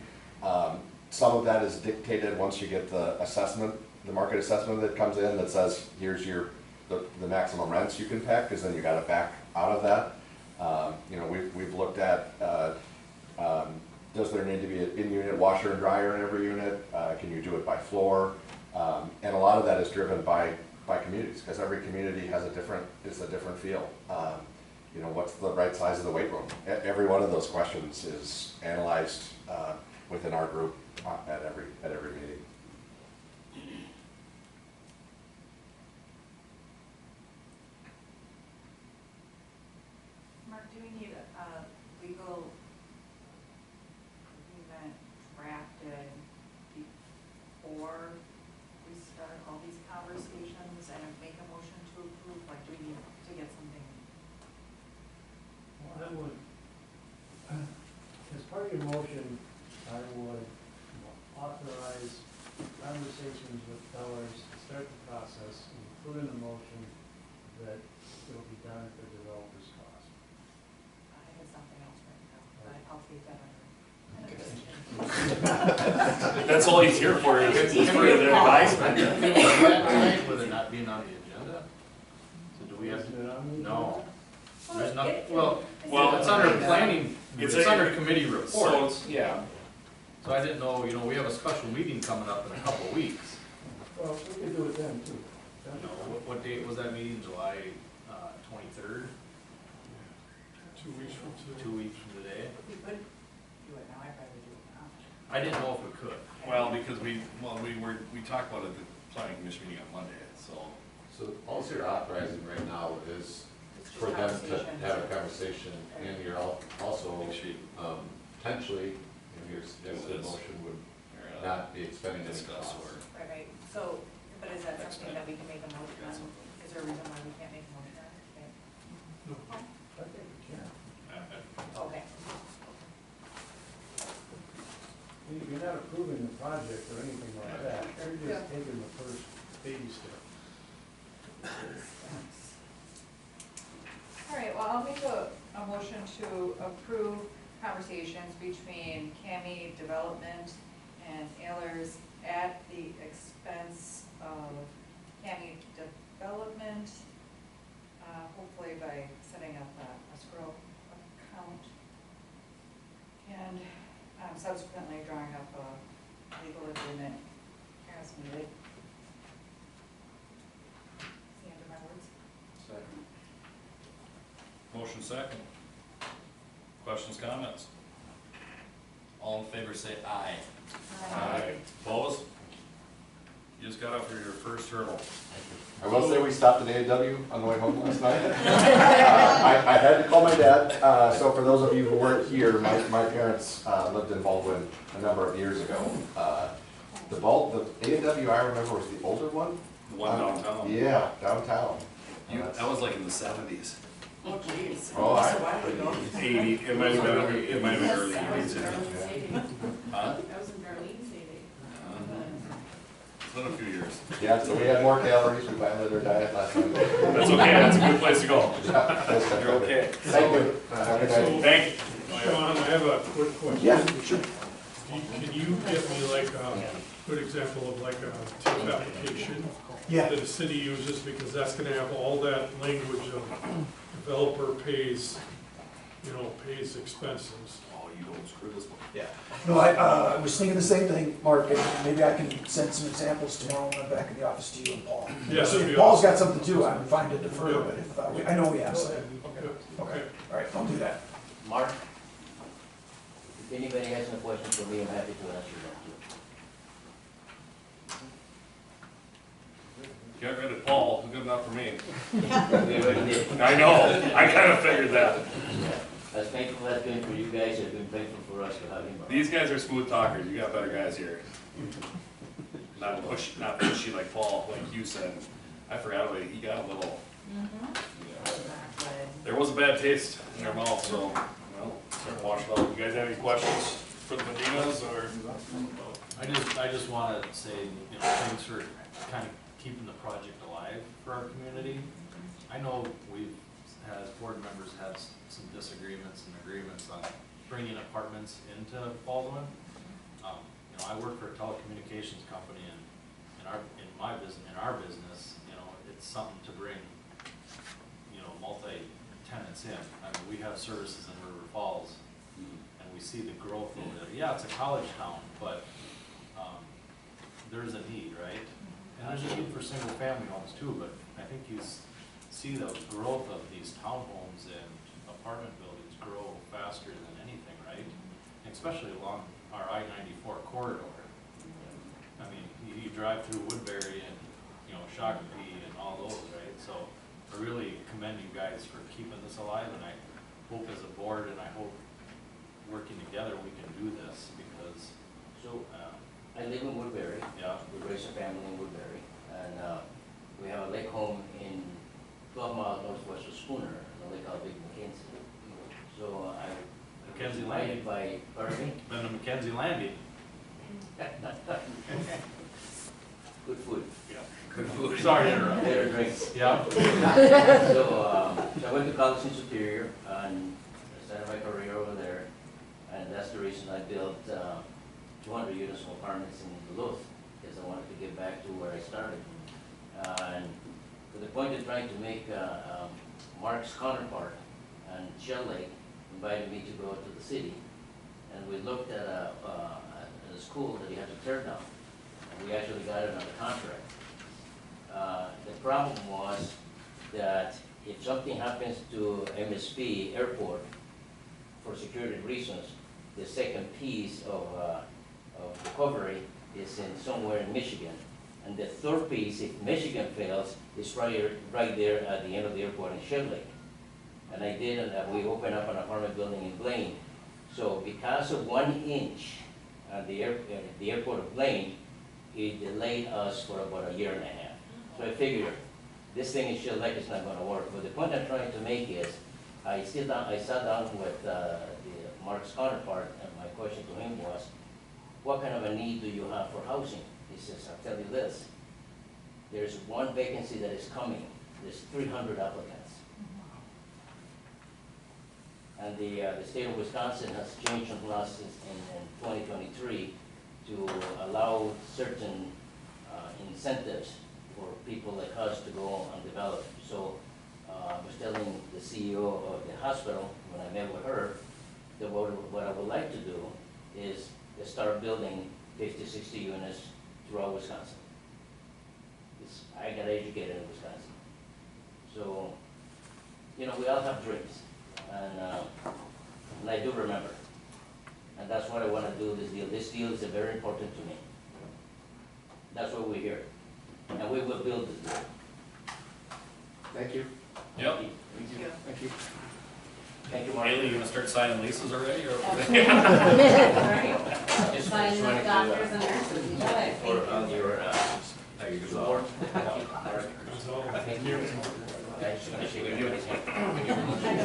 Speaker 13: Some of that is dictated once you get the assessment, the market assessment that comes in that says, here's the maximum rents you can pay, because then you got to back out of that. We've looked at, does there need to be an in-unit washer and dryer in every unit? Can you do it by floor? And a lot of that is driven by communities, because every community has a different feel. What's the right size of the weight room? Every one of those questions is analyzed within our group at every meeting.
Speaker 1: Mark, do we need a legal agreement drafted before we start all these conversations and make a motion to approve? Like, do we need to get something?
Speaker 7: Well, I would, as part of your motion, I would authorize conversations with Tellers to start the process, and include in the motion that it will be done at the developer's cost.
Speaker 1: I have something else right now, but I'll take that under.
Speaker 3: That's all he's here for, is for the advisement.
Speaker 10: With it not being on the agenda? So do we have
Speaker 7: Isn't it on the
Speaker 10: No.
Speaker 1: Well,
Speaker 10: There's not,
Speaker 1: it-
Speaker 10: well, it's under planning,
Speaker 3: It's
Speaker 10: it's
Speaker 3: a-
Speaker 10: under committee reports.
Speaker 3: So, yeah.
Speaker 10: So I didn't know, we have a special meeting coming up in a couple of weeks.
Speaker 7: Well, we could do it then too.
Speaker 10: What date was that meeting, July 23rd?
Speaker 5: 2 weeks from today.
Speaker 10: 2 weeks from today?
Speaker 1: We could do it now, I'd rather do it now.
Speaker 10: I didn't know if we could.
Speaker 3: Well, because we talked about it at the planning commission meeting on Monday, so.
Speaker 12: So the policy you're authorizing right now is
Speaker 1: just
Speaker 12: for them
Speaker 1: conversation.
Speaker 12: to have a conversation, and you're also,
Speaker 3: Make sure you
Speaker 12: potentially, if your suggested motion would not be expending any
Speaker 3: discuss
Speaker 12: costs.
Speaker 3: or.
Speaker 1: Right, so, but is that something that we can make a motion on? Is there a reason why we can't make a motion on it?
Speaker 7: I think we can.
Speaker 1: Okay.
Speaker 7: You're not approving the project or anything like that, you're just taking the first baby step.
Speaker 1: All right, well, I'll make a motion to approve conversations between CAMI Development and Ayers at the expense of CAMI Development, hopefully by setting up a escrow account, and subsequently drawing up a legal agreement as needed. The end of my words.
Speaker 3: Second. Motion second. Questions, comments? All in favor say aye. Opposed? You just got over your first hurdle.
Speaker 13: I will say we stopped at A&W on the way home last night. I had to call my dad, so for those of you who weren't here, my parents lived in Baldwin a number of years ago. The A&W I remember was the older one.
Speaker 3: The one downtown.
Speaker 13: Yeah, downtown.
Speaker 3: That was like in the 70s.
Speaker 1: Oh, geez.
Speaker 13: Oh,
Speaker 1: That's a while ago.
Speaker 3: 80, it might have been early 80s. Huh?
Speaker 15: That was in Darlene's heyday.
Speaker 3: It's been a few years.
Speaker 13: Yeah, so we had more calories, we violated our diet last night.
Speaker 3: That's okay, that's a good place to go.
Speaker 13: Yeah,
Speaker 3: You're okay.
Speaker 13: Thank you. Have a good night.
Speaker 3: Thank you.
Speaker 5: Sean, I have a quick question.
Speaker 8: Yeah, sure.
Speaker 5: Can you give me like a good example of like a TIF application
Speaker 8: Yeah.
Speaker 5: that a city uses, because that's gonna have all that language of developer pays, pays expenses.
Speaker 3: Oh, you don't screw this one.
Speaker 8: Yeah. No, I was thinking the same thing, Mark, and maybe I can send some examples tomorrow when I'm back in the office to you and Paul.
Speaker 5: Yeah,
Speaker 8: So
Speaker 5: that'd
Speaker 8: if
Speaker 5: be
Speaker 8: Paul's
Speaker 5: awesome.
Speaker 8: got something to do, I'm fine to defer, but if, I know we have some. Okay, all right, I'll do that.
Speaker 16: Mark, if anybody has any questions for me, I'm happy to answer them
Speaker 3: Get rid of Paul, good enough for me.
Speaker 16: too. We already did.
Speaker 3: I know, I kind of figured that.
Speaker 16: As painful as been for you guys, it's been painful for us to have him.
Speaker 3: These guys are smooth talkers, you got better guys here. Not pushy like Paul, like you said. I forgot about it, he got a little, there was a bad taste in their mouth, so, start washing out. You guys have any questions for the Medinas, or?
Speaker 17: I just wanna say, thanks for kind of keeping the project alive for our community. I know we've, as board members, had some disagreements and agreements on bringing apartments into Baldwin. I work for a telecommunications company, and in our business, it's something to bring, multi-tenants in. I mean, we have services in River Falls, and we see the growth over there. Yeah, it's a college town, but there's a need, right? And there's a need for single-family homes too, but I think you see the growth of these townhomes and apartment buildings grow faster than anything, right? Especially along our I-94 corridor. I mean, you drive through Woodbury and, Shakopee and all those, right? So I really commend you guys for keeping this alive, and I hope as a board, and I hope working together we can do this, because
Speaker 16: So, I live in Woodbury.
Speaker 17: yeah.
Speaker 16: We raise a family in Woodbury, and we have a lake home in 12 miles northwest of Spooner, a lake called Big Mackenzie. So
Speaker 17: Mackenzie
Speaker 16: invited
Speaker 17: Landing.
Speaker 16: by, pardon me?
Speaker 17: Been to Mackenzie Landing.
Speaker 16: Good food.
Speaker 17: Yeah.
Speaker 3: Good food.
Speaker 17: Sorry to interrupt.
Speaker 16: Better drinks.
Speaker 17: Yeah.
Speaker 16: So I went to college in Superior and started my career over there, and that's the reason I built 200 units of apartments in Duluth, because I wanted to get back to where I started. And to the point of trying to make Mark's counterpart and Shell Lake invited me to go to the city, and we looked at a school that he had to tear down, and we actually got it under contract. The problem was that if something happens to MSP Airport, for security reasons, the second piece of recovery is in somewhere in Michigan. And the third piece, if Michigan fails, is right there at the end of the airport in Shell Lake. And I did, and we opened up an apartment building in Blaine. So because of 1 inch at the airport of Blaine, it delayed us for about 1.5 years. So I figured, this thing is just like it's not gonna work. But the point I'm trying to make is, I sat down with Mark's counterpart, and my question to him was, what kind of a need do you have for housing? He says, I'll tell you this, there's 1 vacancy that is coming, there's 300 applicants. And the state of Wisconsin has changed some laws in 2023 to allow certain incentives for people like us to go and develop. So I was telling the CEO of the hospital when I met with her that what I would like to do is to start building 50, 60 units throughout Wisconsin. I got educated in Wisconsin. So, you know, we all have dreams. And I do remember. And that's what I want to do, this deal. This deal is very important to me. That's why we're here. And we will build this deal.
Speaker 13: Thank you.
Speaker 3: Yep.
Speaker 16: Thank you.
Speaker 3: Thank you.
Speaker 16: Thank you, Mark.
Speaker 3: Haley, you gonna start signing leases already, or?
Speaker 16: Just
Speaker 15: Signing
Speaker 16: wanted
Speaker 15: up
Speaker 16: to,
Speaker 15: doctors and nurses, you got it.
Speaker 16: for on your
Speaker 3: Thank you,
Speaker 16: support.
Speaker 3: Thank you.
Speaker 16: I just want to shake your hand.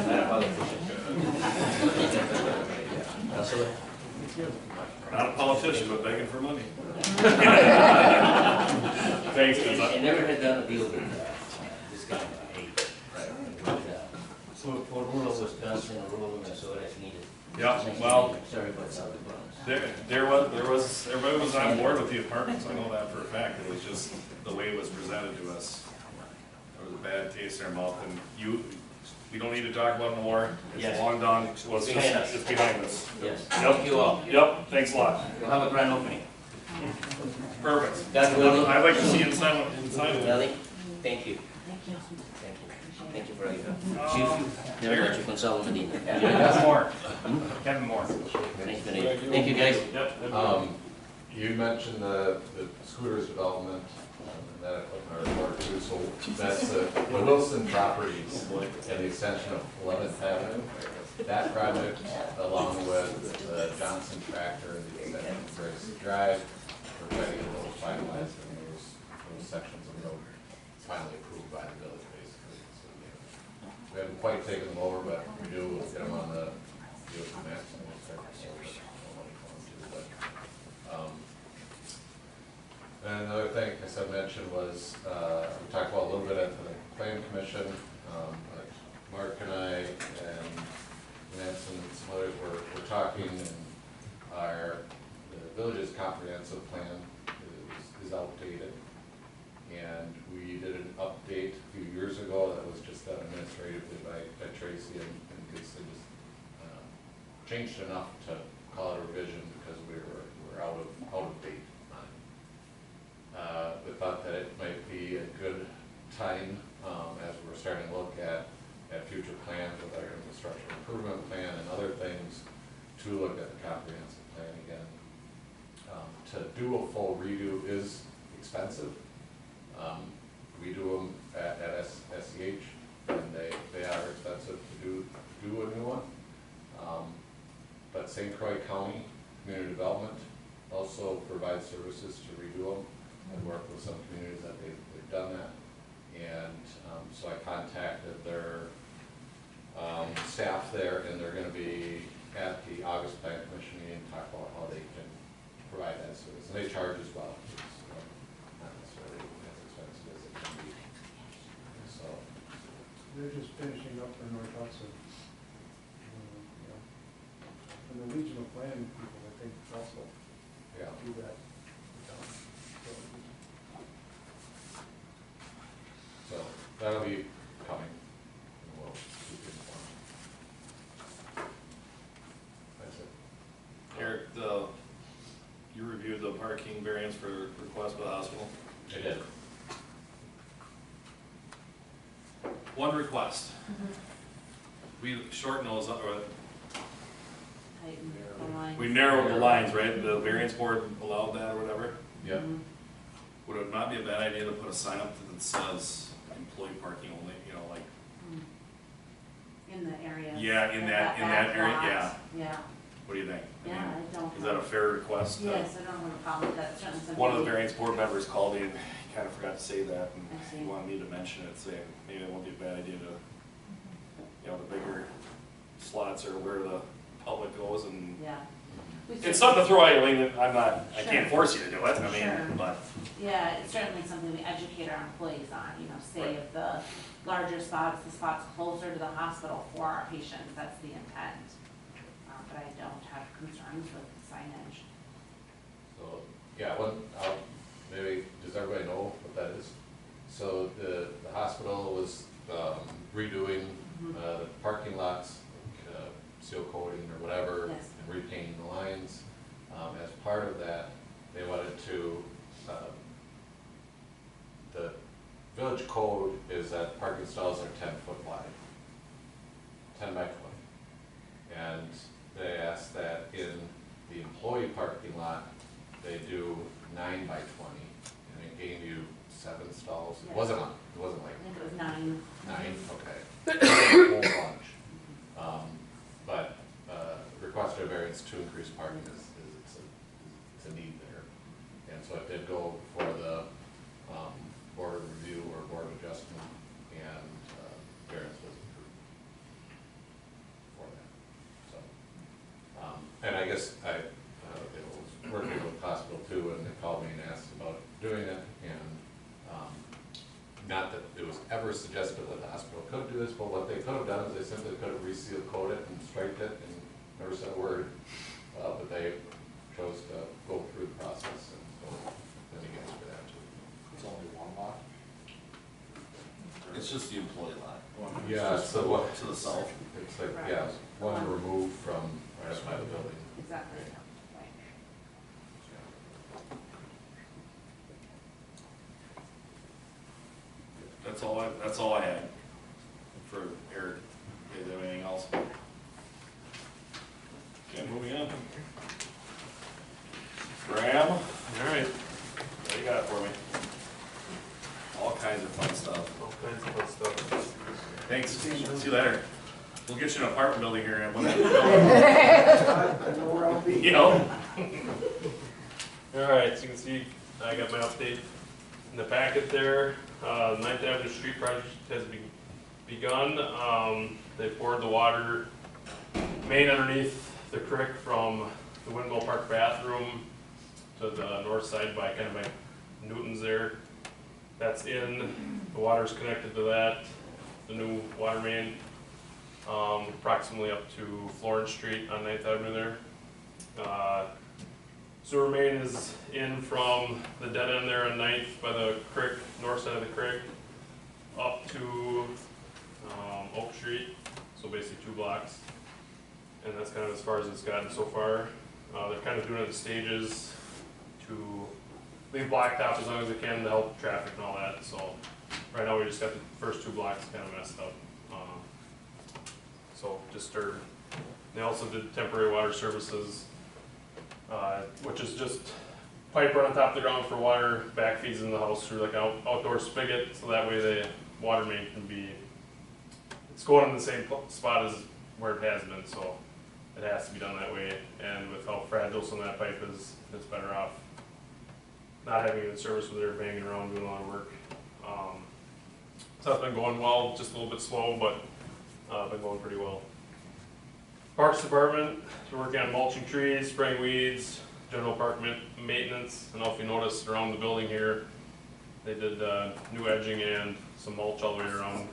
Speaker 16: Not a politician.
Speaker 3: Not a politician, but begging for money. Thanks,
Speaker 16: I never had done a deal with this guy. So for rural Wisconsin, rural Minnesota, it's needed.
Speaker 3: Yeah, well,
Speaker 16: Sorry about the problems.
Speaker 3: there was, everybody was on board with the apartments, I know that for a fact, it was just the way it was presented to us. There was a bad taste in our mouth, and we don't need to talk about it no more, it's
Speaker 16: Yes.
Speaker 3: long done, well, it's
Speaker 16: Behind
Speaker 3: just,
Speaker 16: us.
Speaker 3: it's behind us.
Speaker 16: Yes.
Speaker 3: Yep.
Speaker 16: Thank you all.
Speaker 3: Yep, thanks a lot.
Speaker 16: You'll have a grand opening.
Speaker 3: Perfect.
Speaker 16: God willing.
Speaker 3: I'd like to see inside of it.
Speaker 16: Nelly, thank you. Thank you. Thank you for all your help. Chief, never met you, Gonzalo Medina.
Speaker 4: Kevin Moore. Kevin Moore.
Speaker 16: Thanks, Benny. Thank you, guys.
Speaker 3: Yep.
Speaker 12: You mentioned the scooters development, and that I put in our report too, so that's the Wilson Properties and the extension of 11th Avenue. That project, along with the Johnson Tractor and the extension of Grace Drive, we're trying to get those finalized and those sections of the road finally approved by the village, basically. So, we haven't quite taken them over, but we do get them on the DOT maps and we'll start to sort it. And another thing, as I mentioned, was, we talked about a little bit at the plan commission, but Mark and I and Nancy and some others were talking, and the village's comprehensive plan is outdated. And we did an update a few years ago that was just done administratively by Tracy, and basically just changed enough to call it a revision because we were out of date on it. We thought that it might be a good time, as we're starting to look at future plans with our infrastructure improvement plan and other things, to look at the comprehensive plan again. To do a full redo is expensive. We do them at SEH, and they are expensive to do a new one. But St. Croix County Community Development also provides services to redo them, and work with some communities that they've done that. And so I contacted their staff there, and they're going to be at the August Plan Commission meeting to talk about how they can provide that service. And they charge as well. It's not necessarily as expensive as it can be. So
Speaker 7: They're just finishing up for North Hudson. And the regional planning people, I think, also do that.
Speaker 12: So that'll be coming. And we'll keep you informed. That's it.
Speaker 3: Eric, you reviewed the parking variance for request by the hospital?
Speaker 12: I did.
Speaker 3: One request. We shortened those up, or we narrowed the lines, right? The variance board allowed that or whatever?
Speaker 12: Yep.
Speaker 3: Would it not be a bad idea to put a sign up that says employee parking only, you know, like?
Speaker 15: in the area.
Speaker 3: Yeah, in that
Speaker 15: back
Speaker 3: area,
Speaker 15: lot.
Speaker 3: yeah.
Speaker 15: Yeah,
Speaker 3: What do you think? I
Speaker 15: yeah,
Speaker 3: mean,
Speaker 15: I don't.
Speaker 3: is that a fair request?
Speaker 15: Yes, I don't have a problem with that, certainly something.
Speaker 3: One of the variance board members called me and kind of forgot to say that, and
Speaker 15: I see.
Speaker 3: he wanted me to mention it, saying maybe it won't be a bad idea to, you know, the bigger slots are where the public goes, and
Speaker 15: Yeah.
Speaker 3: it's something to throw at you. I mean, I
Speaker 15: Sure.
Speaker 3: can't force you to do it, I
Speaker 15: Sure.
Speaker 3: mean, but.
Speaker 15: Yeah, it's certainly something we educate our employees on, you know, say if the larger spots, the spots closer to the hospital for our patients, that's the intent. But I don't have concerns with signage.
Speaker 12: So, yeah, maybe, does everybody know what that is? So the hospital was redoing the parking lots, seal coating or whatever,
Speaker 15: Yes.
Speaker 12: and repainting the lines. As part of that, they wanted to, the village code is that parking stalls are 10 foot wide, 10 by 20. And they asked that in the employee parking lot, they do 9 by 20, and it gave you 7 stalls. It
Speaker 15: Yeah.
Speaker 12: wasn't like
Speaker 15: I think it was 9.
Speaker 12: 9, okay. A whole bunch. But request of variance to increase parking it's a need there. And so it did go for the board of review or board of adjustment, and variance was approved for that. So, and I guess I was working with the hospital too, and they called me and asked about doing it, and not that it was ever suggested that the hospital could do this, but what they could have done is they simply could have resealed coated and striped it and never said a word, but they chose to go through the process, and so then he gets for that too.
Speaker 3: It's only one lot? It's just the employee lot.
Speaker 12: Yeah,
Speaker 3: It's just
Speaker 12: so what?
Speaker 3: to the south.
Speaker 12: It's like,
Speaker 15: Right.
Speaker 12: yeah, one removed from right by the building.
Speaker 15: Exactly, right.
Speaker 3: That's all I had for Eric. Do you have anything else? Okay, moving on. Graham,
Speaker 2: All right,
Speaker 3: what do you got for me? All kinds of fun stuff.
Speaker 2: all kinds of fun stuff.
Speaker 3: Thanks, see you later. We'll get you an apartment building here in one
Speaker 8: I know where I'll be.
Speaker 3: You know?
Speaker 2: All right, so you can see, I got my update in the packet there. 9th Avenue Street project has begun. They poured the water main underneath the creek from the Windmill Park bathroom to the north side by kind of by Newton's there. That's in, the water's connected to that, the new water main, approximately up to Florence Street on 9th Avenue there. Sewer main is in from the dead end there on 9th by the creek, north side of the creek, up to Oak Street, so basically 2 blocks. And that's kind of as far as it's gotten so far. They're kind of doing it in stages to leave blacktop as long as they can to help traffic and all that. So right now we just got the first 2 blocks kind of messed up. So disturbed. They also did temporary water services, which is just pipe run on top of the ground for water back feeds in the house through like an outdoor spigot, so that way the water main can be, it's going in the same spot as where it has been, so it has to be done that way. And with how fragile some of that pipe is, it's better off not having it in service where they're banging around doing a lot of work. So that's been going well, just a little bit slow, but been going pretty well. Parks Department, we're working on mulching trees, spraying weeds, general park maintenance. I don't know if you noticed around the building here, they did new edging and some mulch all the way around.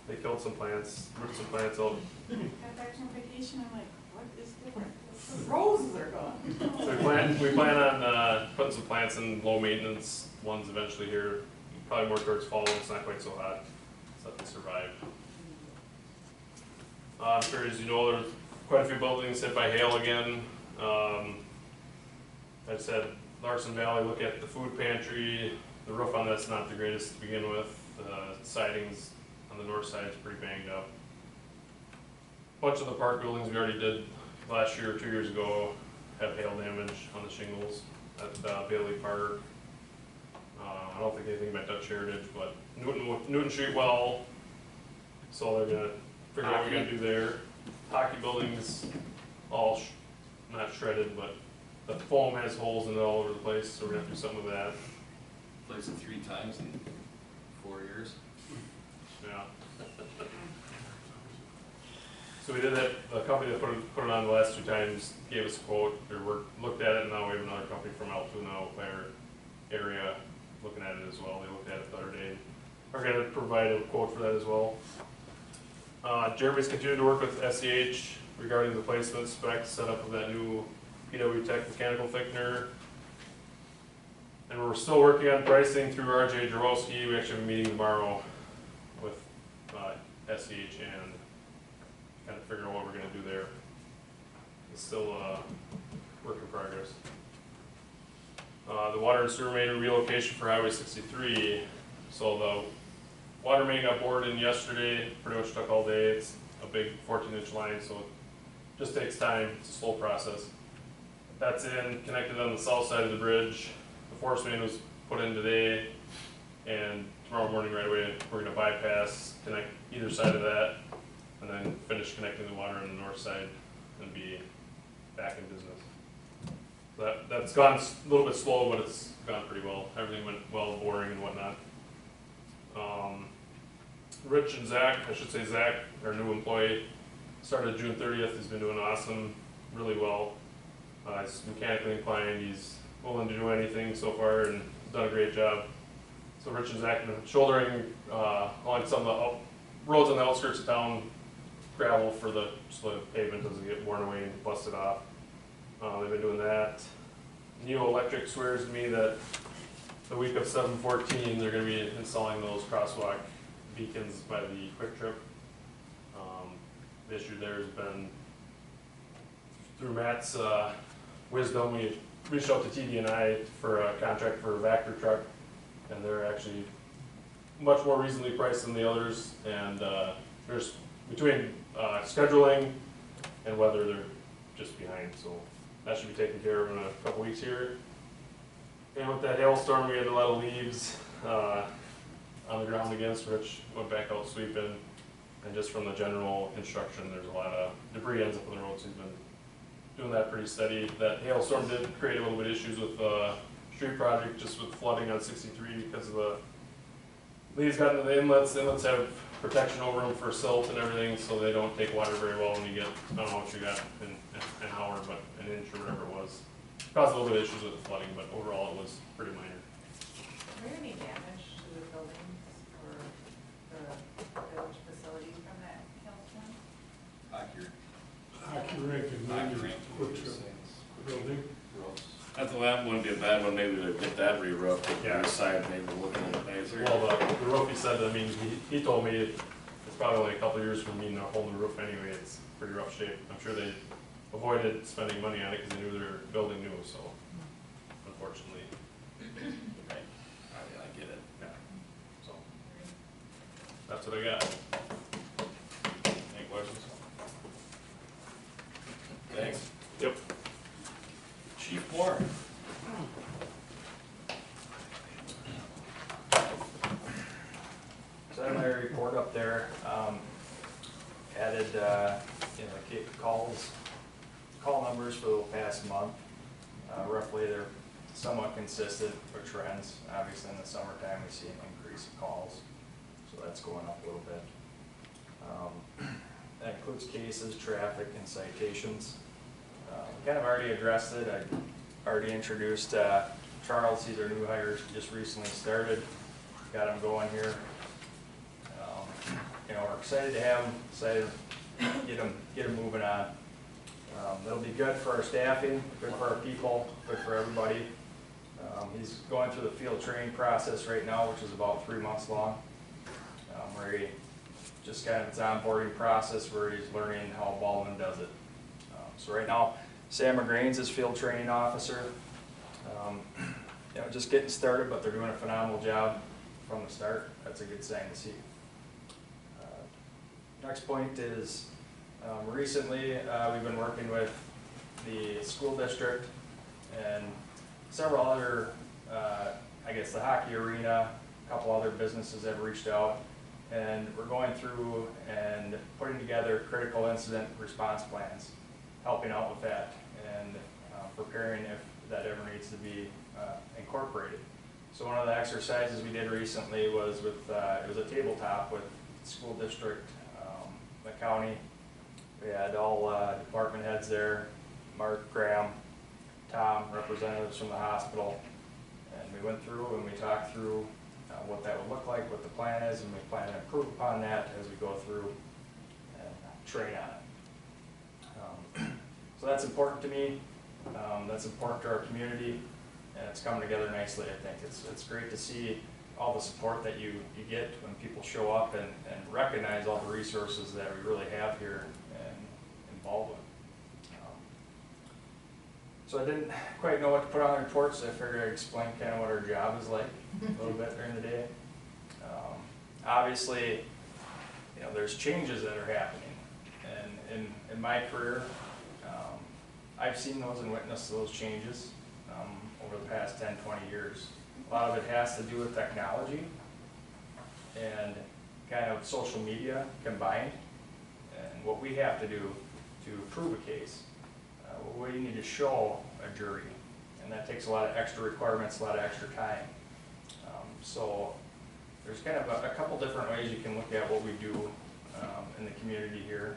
Speaker 2: They killed some plants, ripped some plants out.
Speaker 1: Got back from vacation, I'm like, what is different? The roses are gone.
Speaker 2: So we plan on putting some plants in low maintenance ones eventually here, probably more towards fall when it's not quite so hot, so that they survive. I'm sure as you know, there's quite a few buildings hit by hail again. I said Larson Valley, look at the food pantry. The roof on that's not the greatest to begin with. The sidings on the north side is pretty banged up. Bunch of the park buildings we already did last year or 2 years ago have hail damage on the shingles at Bailey Park. I don't think anything about Dutch Heritage, but Newton Street well. So they're gonna figure out what we're gonna do there. Hockey building's all, not shredded, but the foam has holes in it all over the place, so we're gonna do something with that.
Speaker 3: Plays it 3 times in 4 years.
Speaker 2: Yeah. So we did that, the company that put it on the last 2 times gave us a quote, looked at it, and now we have another company from Altoona, by our area, looking at it as well. They looked at it the other day. We're gonna provide a quote for that as well. Jeremy's continued to work with SEH regarding the placement specs, setup of that new PW Tech mechanical thickener. And we're still working on pricing through RJ Jarowski. We actually have a meeting tomorrow with SEH and kind of figure out what we're gonna do there. It's still a work in progress. The water and sewer main relocation for Highway 63. So the water main got bored in yesterday, pretty much took all day. It's a big 14-inch line, so it just takes time. It's a slow process. That's in, connected on the south side of the bridge. The force main was put in today, and tomorrow morning right away, we're gonna bypass, connect either side of that, and then finish connecting the water on the north side and be back in business. So that's gone a little bit slow, but it's gone pretty well. Everything went well, boring and whatnot. Rich and Zach, I should say Zach, our new employee, started June 30th. He's been doing awesome, really well. He's mechanically inclined. He's willing to do anything so far and done a great job. So Rich and Zach have been shouldering along some of the roads on the outskirts of town, gravel so the pavement doesn't get worn away and busted off. They've been doing that. Neo Electric swears to me that the week of 7/14, they're going to be installing those crosswalk beacons by the Quick Trip. The issue there has been, through Matt's wisdom, we reached out to TD&I for a contract for a Vector truck, and they're actually much more reasonably priced than the others, and there's between scheduling and weather, they're just behind, so that should be taken care of in a couple weeks here. And with that hailstorm, we had a lot of leaves on the ground again, so Rich went back out sweeping, and just from the general instruction, there's a lot of debris ends up on the road, so he's been doing that pretty steady. That hailstorm did create a little bit of issues with the street project, just with flooding on 63 because of the leaves got into the inlets. The inlets have protection over them for silt and everything, so they don't take water very well when you get, I don't know what you got in an hour, but an inch or whatever it was. Caused a little bit of issues with the flooding, but overall it was pretty minor.
Speaker 1: Were there any damage to the buildings or the village facilities from that hailstorm?
Speaker 5: Hockey rink and maybe Quick Trip building.
Speaker 3: That's the last one, be a bad one, maybe to get that re-roofed,
Speaker 2: Yeah.
Speaker 3: the side maybe look a little nicer.
Speaker 2: Well, the roof, he said, I mean, he told me it's probably only a couple of years from needing a whole new roof anyway. It's pretty rough shape. I'm sure they avoided spending money on it because they knew they were building new, so unfortunately.
Speaker 3: I get it.
Speaker 2: Yeah. So that's what I got.
Speaker 3: Any questions? Thanks.
Speaker 2: Yep.
Speaker 3: Chief Moore.
Speaker 4: So I have my report up there, added, call numbers for the past month. Roughly they're somewhat consistent with trends. Obviously in the summertime we see an increase in calls, so that's going up a little bit. That includes cases, traffic, and citations. Kind of already addressed it. I already introduced Charles. He's our new hire, just recently started. Got him going here. We're excited to have him, excited to get him moving on. It'll be good for our staffing, good for our people, good for everybody. He's going through the field training process right now, which is about 3 months long. Where he just kind of it's onboarding process where he's learning how Baldwin does it. So right now, Sam McGrain's his field training officer. Just getting started, but they're doing a phenomenal job from the start. That's a good sign to see. Next point is, recently we've been working with the school district and several other, the hockey arena, a couple other businesses have reached out and we're going through and putting together critical incident response plans, helping out with that, and preparing if that ever needs to be incorporated. So one of the exercises we did recently was with, it was a tabletop with school district, the county. We had all department heads there, Mark, Graham, Tom, representatives from the hospital, and we went through and we talked through what that would look like, what the plan is, and we plan to improve upon that as we go through and train on it. So that's important to me. That's important to our community, and it's coming together nicely, I think. It's great to see all the support that you get when people show up and recognize all the resources that we really have here in Baldwin. So I didn't quite know what to put on the report, so I figured I'd explain kind of what our job is like a little bit during the day. Obviously, you know, there's changes that are happening, and in my career, I've seen those and witnessed those changes over the past 10, 20 years. A lot of it has to do with technology and kind of social media combined, and what we have to do to prove a case. We need to show a jury, and that takes a lot of extra requirements, a lot of extra time. So there's kind of a couple different ways you can look at what we do in the community here.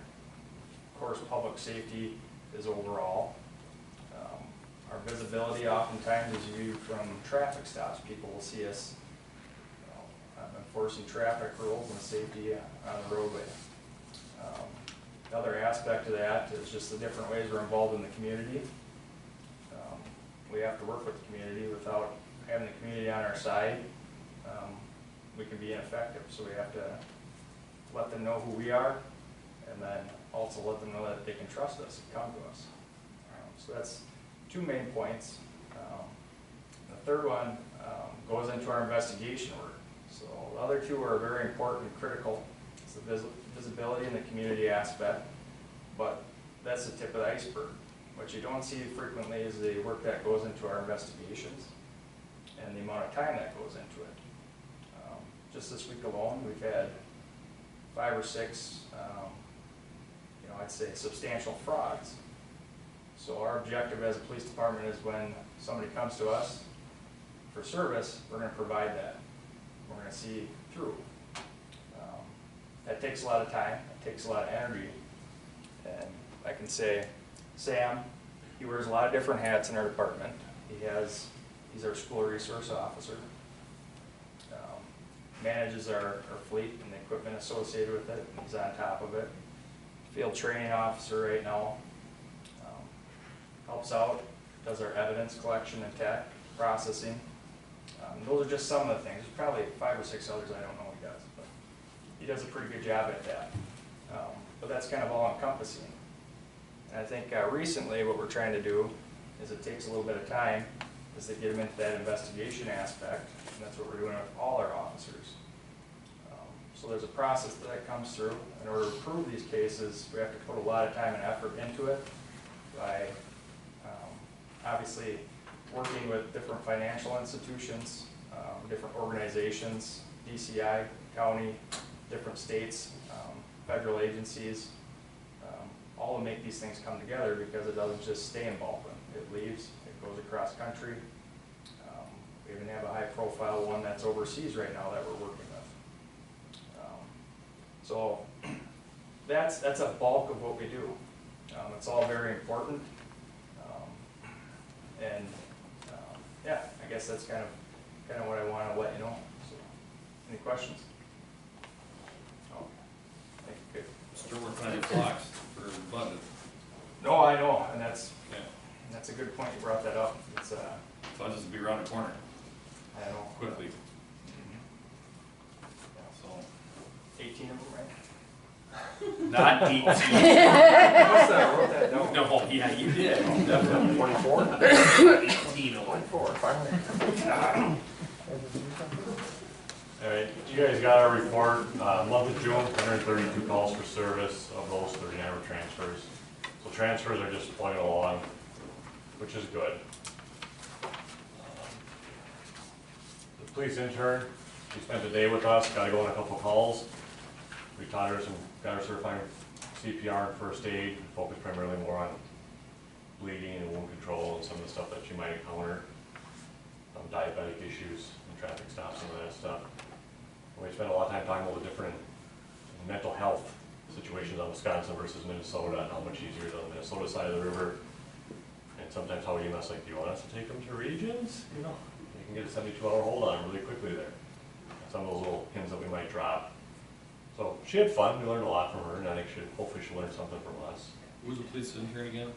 Speaker 4: Of course, public safety is overall. Our visibility oftentimes is viewed from traffic stops. People will see us enforcing traffic rules and safety on the roadway. The other aspect of that is just the different ways we're involved in the community. We have to work with the community. Without having the community on our side, we can be ineffective. So we have to let them know who we are, and then also let them know that they can trust us and come to us. So that's two main points. The third one goes into our investigation work. So the other two are very important and critical. It's the visibility and the community aspect, but that's the tip of the iceberg. What you don't see frequently is the work that goes into our investigations and the amount of time that goes into it. Just this week alone, we've had 5 or 6, you know, I'd say substantial frauds. So our objective as a police department is when somebody comes to us for service, we're going to provide that. We're going to see through. That takes a lot of time, it takes a lot of energy, and I can say, Sam, he wears a lot of different hats in our department. He's our school resource officer, manages our fleet and the equipment associated with it, and he's on top of it. Field training officer right now, helps out, does our evidence collection and tech processing. Those are just some of the things. There's probably 5 or 6 others I don't know he does, but he does a pretty good job at that. But that's kind of all encompassing. And I think recently what we're trying to do is it takes a little bit of time is to get them into that investigation aspect, and that's what we're doing with all our officers. So there's a process that comes through. In order to prove these cases, we have to put a lot of time and effort into it by obviously working with different financial institutions, different organizations, DCI, county, different states, federal agencies, all to make these things come together, because it doesn't just stay in Baldwin. It leaves, it goes across country. We even have a high profile one that's overseas right now that we're working with. So that's a bulk of what we do. It's all very important. Yeah, I guess that's kind of what I want to let you know. So, any questions? Oh, thank you. Good.
Speaker 3: Still working on your clocks for budget.
Speaker 4: No, I know, and that's a good point. You brought that up. It's
Speaker 3: Budgets will be around the corner.
Speaker 4: I know
Speaker 3: Quickly.
Speaker 4: So 18 of them, right?
Speaker 3: Not 18.
Speaker 4: Must have wrote that down.
Speaker 3: No, yeah, you did. Definitely.
Speaker 13: 24?
Speaker 3: 18 of them.
Speaker 13: 24, finally.
Speaker 2: All right, you guys got our report. Month of June, 132 calls for service. Of those, 39 were transfers. So transfers are just plugging along, which is good. The police intern, he spent the day with us, got to go on a couple calls. We taught her got her certified CPR and first aid, focused primarily more on bleeding and wound control and some of the stuff that you might encounter, diabetic issues and traffic stops, some of that stuff. We spent a lot of time talking about the different mental health situations on Wisconsin versus Minnesota and how much easier it is on the Minnesota side of the river. And sometimes how EMS like, do you want us to take them to regions? You know, you can get a 72-hour hold on them really quickly there. Some of those little pins that we might drop. So she had fun. We learned a lot from her, and I think hopefully she'll learn something from us.
Speaker 3: Who's the police intern again?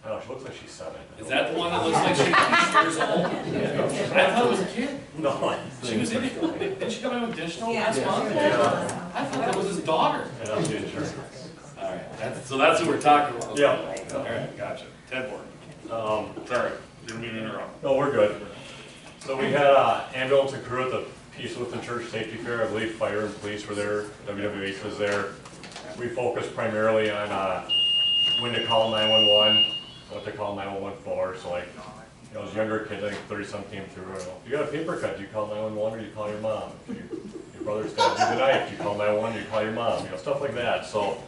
Speaker 2: I don't know, she looks like she's 7.
Speaker 3: Is that the one that looks like she's years old? I thought it was a kid.
Speaker 2: No,
Speaker 3: She was in it. Did she come in with additional last
Speaker 1: Yeah.
Speaker 3: month?
Speaker 1: Yeah.
Speaker 3: I thought that was his daughter.
Speaker 2: and I'm the insurance.
Speaker 3: All right, so that's who we're talking about.
Speaker 2: Yeah.
Speaker 3: All right, gotcha. Ted Borg. Sorry, didn't mean to interrupt.
Speaker 2: No, we're good. So we had an ambulance and crew at the Peace Lutheran Church Safety Fair. I believe fire and police were there. WWH was there. We focused primarily on when to call 911, what to call 911 for. So like, those younger kids, I think 30-some came through. You got a paper cut, do you call 911 or do you call your mom? If your brother stabbed you tonight, do you call 911 or do you call your mom? You know, stuff like that. So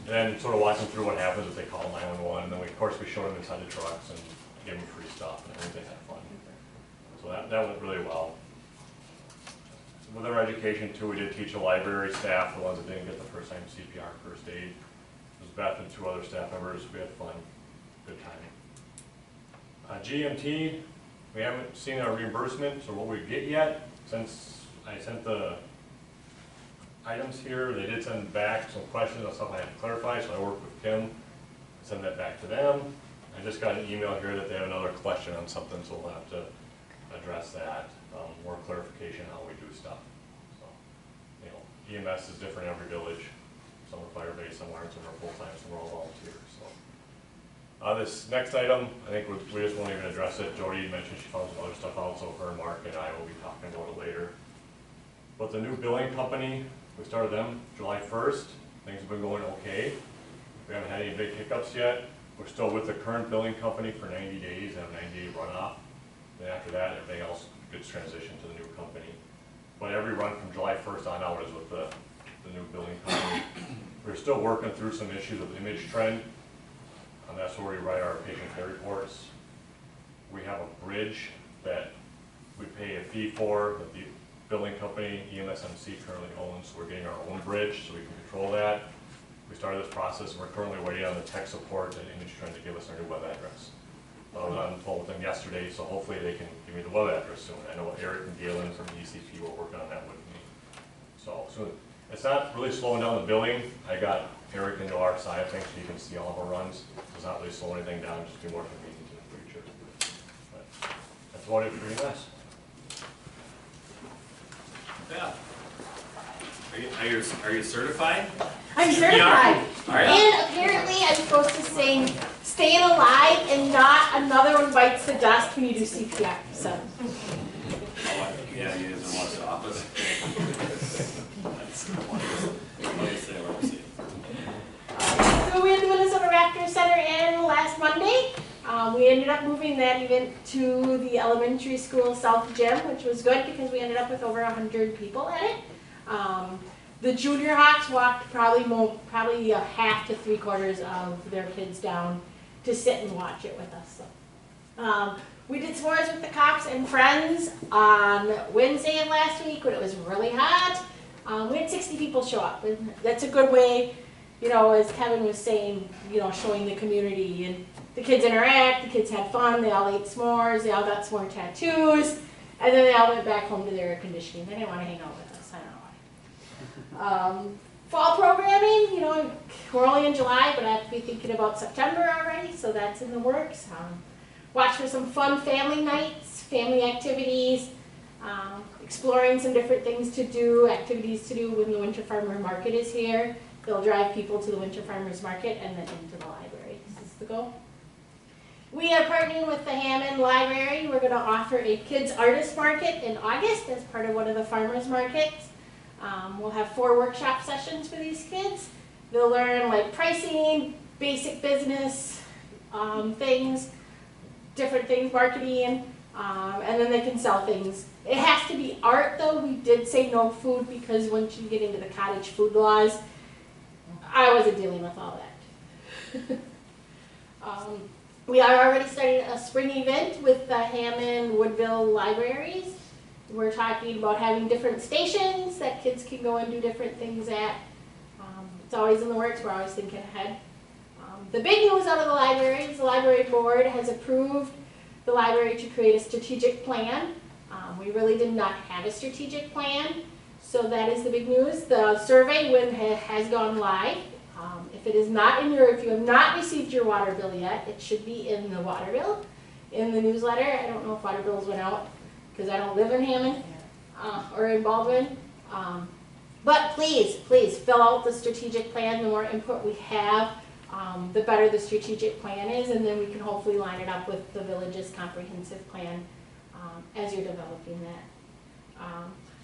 Speaker 2: then sort of walking through what happens if they call 911. And then of course we showed them inside the trucks and gave them free stuff, and I think they had fun. So that went really well. With our education too, we did teach the library staff, the ones that didn't get the first time CPR and first aid. It was Beth and 2 other staff members. We had fun, good time. GMT, we haven't seen our reimbursement, so what we get yet, since I sent the items here, they did send back some questions on stuff I had to clarify, so I worked with Kim, send that back to them. I just got an email here that they have another question on something, so we'll have to address that, more clarification how we do stuff. So, you know, EMS is different in every village. Some are fire-based, some aren't, some are full-time, some are all volunteers. So, this next item, I think we just won't even address it. Jody mentioned she found some other stuff out, so her, Mark, and I will be talking about it later. But the new billing company, we started them July 1st. Things have been going okay. We haven't had any big hiccups yet. We're still with the current billing company for 90 days, and have a 90-day runoff. Then after that, everything else gets transitioned to the new company. But every run from July 1st on out is with the new billing company. We're still working through some issues with image trend. And that's where we write our patient care reports. We have a bridge that we pay a fee for, that the billing company, EMSMC, currently owns. So we're getting our own bridge so we can control that. We started this process, and we're currently waiting on the tech support and image trend to give us our new web address. I was on the phone with them yesterday, so hopefully they can give me the web address soon. I know Eric and Galen from ECP were working on that with me. So it's not really slowing down the billing. I got Eric into our side of things so you can see all of our runs. It's not really slowing anything down, just be more convenient in the future. But that's about it for EMS.
Speaker 3: Yeah. Are you certified?
Speaker 18: I'm certified.
Speaker 3: All right.
Speaker 18: And apparently I'm supposed to sing "Staying Alive" and not "Another One Bites the Dust" when you do CPR. So.
Speaker 3: Yeah, you guys don't watch The Office.
Speaker 18: So we had the Minnesota Raptor Center in last Monday. We ended up moving that event to the elementary school south gym, which was good because we ended up with over 100 people at it. The Junior Hawks walked probably a half to 3/4 of their kids down to sit and watch it with us. So, we did s'mores with the cops and friends on Wednesday of last week when it was really hot. We had 60 people show up, and that's a good way, you know, as Kevin was saying, you know, showing the community, and the kids interact, the kids had fun, they all ate s'mores, they all got s'more tattoos, and then they all went back home to their air conditioning. They didn't want to hang out with us, I don't know why. Fall programming, you know, we're only in July, but I have to be thinking about September already, so that's in the works. Watch for some fun family nights, family activities, exploring some different things to do, activities to do when the Winter Farmer Market is here. They'll drive people to the Winter Farmers Market and then into the library. This is the goal. We are partnering with the Hammond Library. We're going to offer a kids artist market in August as part of one of the farmers markets. We'll have 4 workshop sessions for these kids. They'll learn like pricing, basic business things, different things, marketing, and then they can sell things It has to be art though. We did say no food because once you get into the cottage food laws, I wasn't dealing with all that. We are already starting a spring event with the Hammond Woodville libraries. We're talking about having different stations that kids can go and do different things at. It's always in the works. We're always thinking ahead. The big news out of the library is the library board has approved the library to create a strategic plan. We really did not have a strategic plan, so that is the big news. The survey has gone live. If it is not in your, if you have not received your water bill yet, it should be in the water bill, in the newsletter. I don't know if water bills went out because I don't live in Hammond or in Baldwin. But please, please fill out the strategic plan. The more input we have, the better the strategic plan is, and then we can hopefully line it up with the village's comprehensive plan as you're developing that.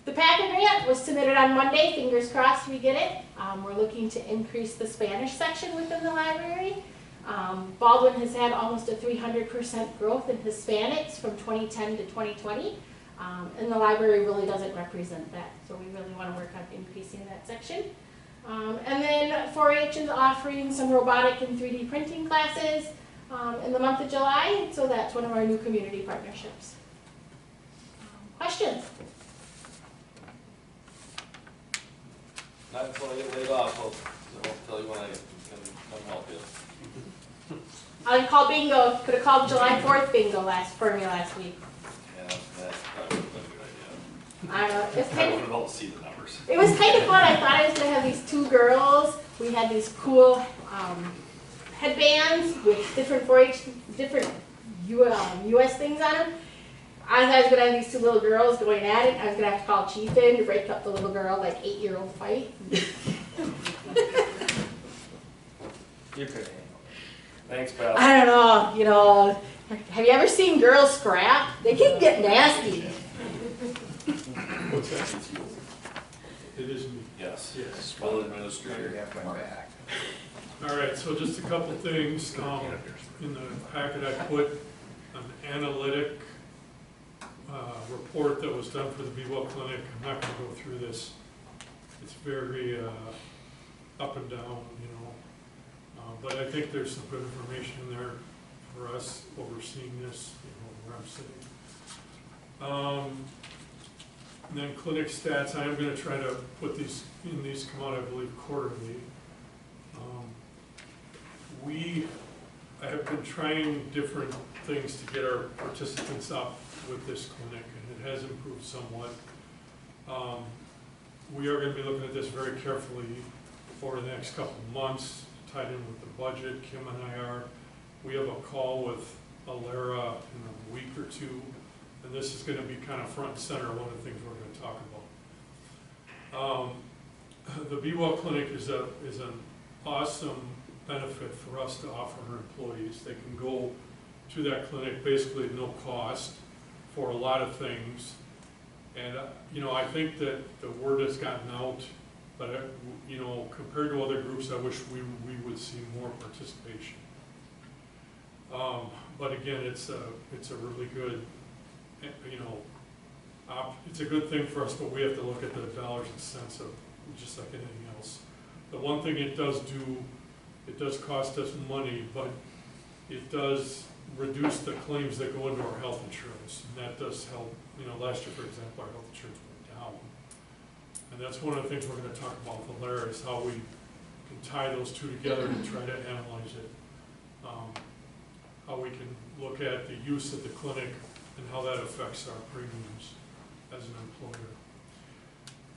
Speaker 18: The PACA grant was submitted on Monday. Fingers crossed we get it. We're looking to increase the Spanish section within the library. Baldwin has had almost a 300% growth in Hispanics from 2010 to 2020. And the library really doesn't represent that, so we really want to work on increasing that section. And then 4-H is offering some robotic and 3D printing classes in the month of July, so that's one of our new community partnerships. Questions?
Speaker 3: Not until I get laid off, I'll tell you when I can come help you.
Speaker 18: I called bingo. Could have called July 4th bingo for me last week.
Speaker 3: Yeah, that's probably a good idea.
Speaker 18: I don't know. It's
Speaker 3: I
Speaker 18: kind
Speaker 3: would
Speaker 18: of,
Speaker 3: have to see the numbers.
Speaker 18: it was kind of fun. I thought I was going to have these two girls. We had these cool headbands with different 4-H, different U.S. things on them. I thought I was going to have these two little girls going at it. I was going to have to call Chief in to break up the little girl, like 8-year-old fight.
Speaker 4: You could handle it.
Speaker 3: Thanks, Beth.
Speaker 18: I don't know, you know, have you ever seen girls scrap? They can get nasty.
Speaker 5: What's that? It is me.
Speaker 3: Yes.
Speaker 5: Yes.
Speaker 3: Well, administrator.
Speaker 5: All right, so just a couple things. In the packet I put an analytic report that was done for the Be Well Clinic. I'm not going to go through this. It's very up and down, you know. But I think there's some good information in there for us overseeing this, you know, where I'm sitting. And then clinic stats, I am going to try to put these come out, I believe, quarterly. I have been trying different things to get our participants up with this clinic, and it has improved somewhat. We are going to be looking at this very carefully over the next couple of months, tied in with the budget. Kim and I are. We have a call with Alera in a week or two, and this is going to be kind of front and center, one of the things we're going to talk about. The Be Well Clinic is an awesome benefit for us to offer our employees. They can go to that clinic basically at no cost for a lot of things. And, you know, I think that the word has gotten out, but, you know, compared to other groups, I wish we would see more participation. But again, it's a really good, you know, it's a good thing for us, but we have to look at the dollars and cents of just like anything else. The one thing it does do, it does cost us money, but it does reduce the claims that go into our health insurance, and that does help. You know, last year, for example, our health insurance went down. And that's one of the things we're going to talk about with Larry, is how we can tie those two together and try to analyze it. How we can look at the use of the clinic and how that affects our premiums as an employer.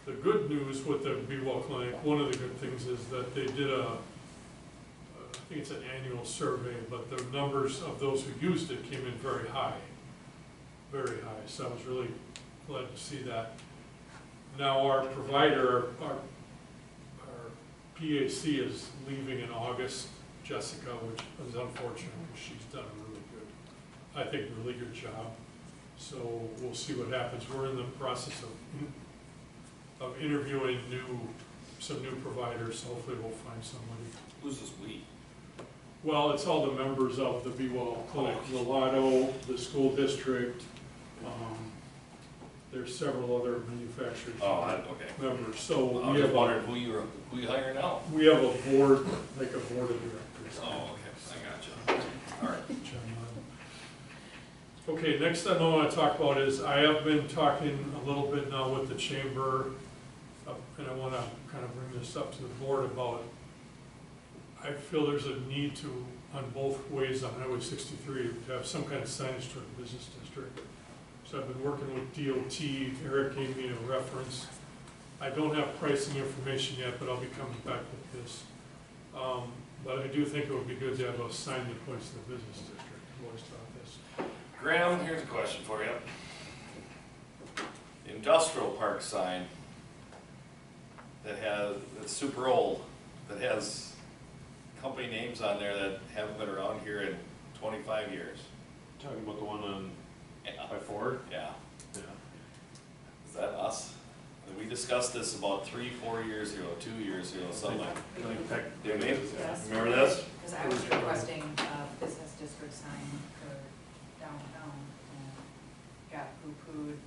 Speaker 5: The good news with the Be Well Clinic, one of the good things is that they did I think it's an annual survey, but the numbers of those who used it came in very high. Very high, so I was really glad to see that. Now our provider, our PAC is leaving in August, Jessica, which is unfortunate because she's done a really good, I think, really good job. So we'll see what happens. We're in the process of interviewing some new providers, so hopefully we'll find somebody.
Speaker 3: Who's this we?
Speaker 5: Well, it's all the members of the Be Well Clinic, the Lotto, the school district, there's several other manufacturers.
Speaker 3: Okay.
Speaker 5: Members, so
Speaker 3: I was
Speaker 5: we
Speaker 3: just
Speaker 5: have
Speaker 3: wondering who you hiring now?
Speaker 5: we have a board, like a board of directors.
Speaker 3: Oh, okay, I got you. All right.
Speaker 5: Okay, next thing I want to talk about is, I have been talking a little bit now with the chamber, and I want to kind of bring this up to the board about, I feel there's a need to, on both ways on Highway 63, to have some kind of signage toward the business district. So I've been working with DOT, Eric gave me a reference. I don't have pricing information yet, but I'll be coming back with this. But I do think it would be good to have a sign that points to the business district. I've always thought this.
Speaker 3: Graham, here's a question for you. The industrial park sign that's super old, that has company names on there that haven't been around here in 25 years.
Speaker 2: Talking about the one on by Ford?
Speaker 3: Yeah.
Speaker 2: Yeah.
Speaker 3: Is that us? And we discussed this about 3-4 years ago, 2 years ago, something like.
Speaker 1: Yes.
Speaker 3: Remember this?
Speaker 1: Because I was requesting a business district sign for downtown and got poo-pooed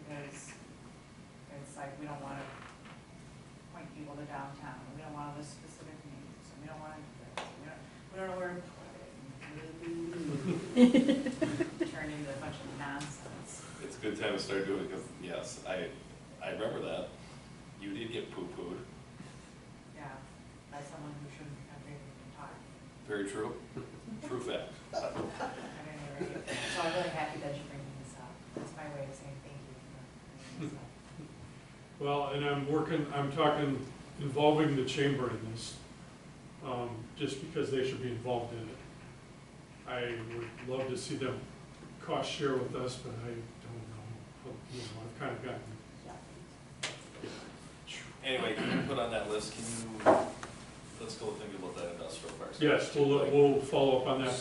Speaker 1: because it's like, we don't want to point people to downtown. We don't want to list specific names. We don't want to do this. We don't know where to put it. Turn into a bunch of nonsense.
Speaker 3: It's a good time to start doing it because, yes, I remember that. You did get poo-pooed.
Speaker 1: Yeah, by someone who shouldn't have been talking.
Speaker 3: Very true. True fact.
Speaker 1: So I'm really happy that you're bringing this up. That's my way of saying thank you for bringing this up.
Speaker 5: Well, and I'm talking involving the chamber in this, just because they should be involved in it. I would love to see them cost share with us, but I don't know. I've kind of gotten.
Speaker 3: Anyway, can you put on that list, let's go think about that industrial park.
Speaker 5: Yes, we'll follow up on that.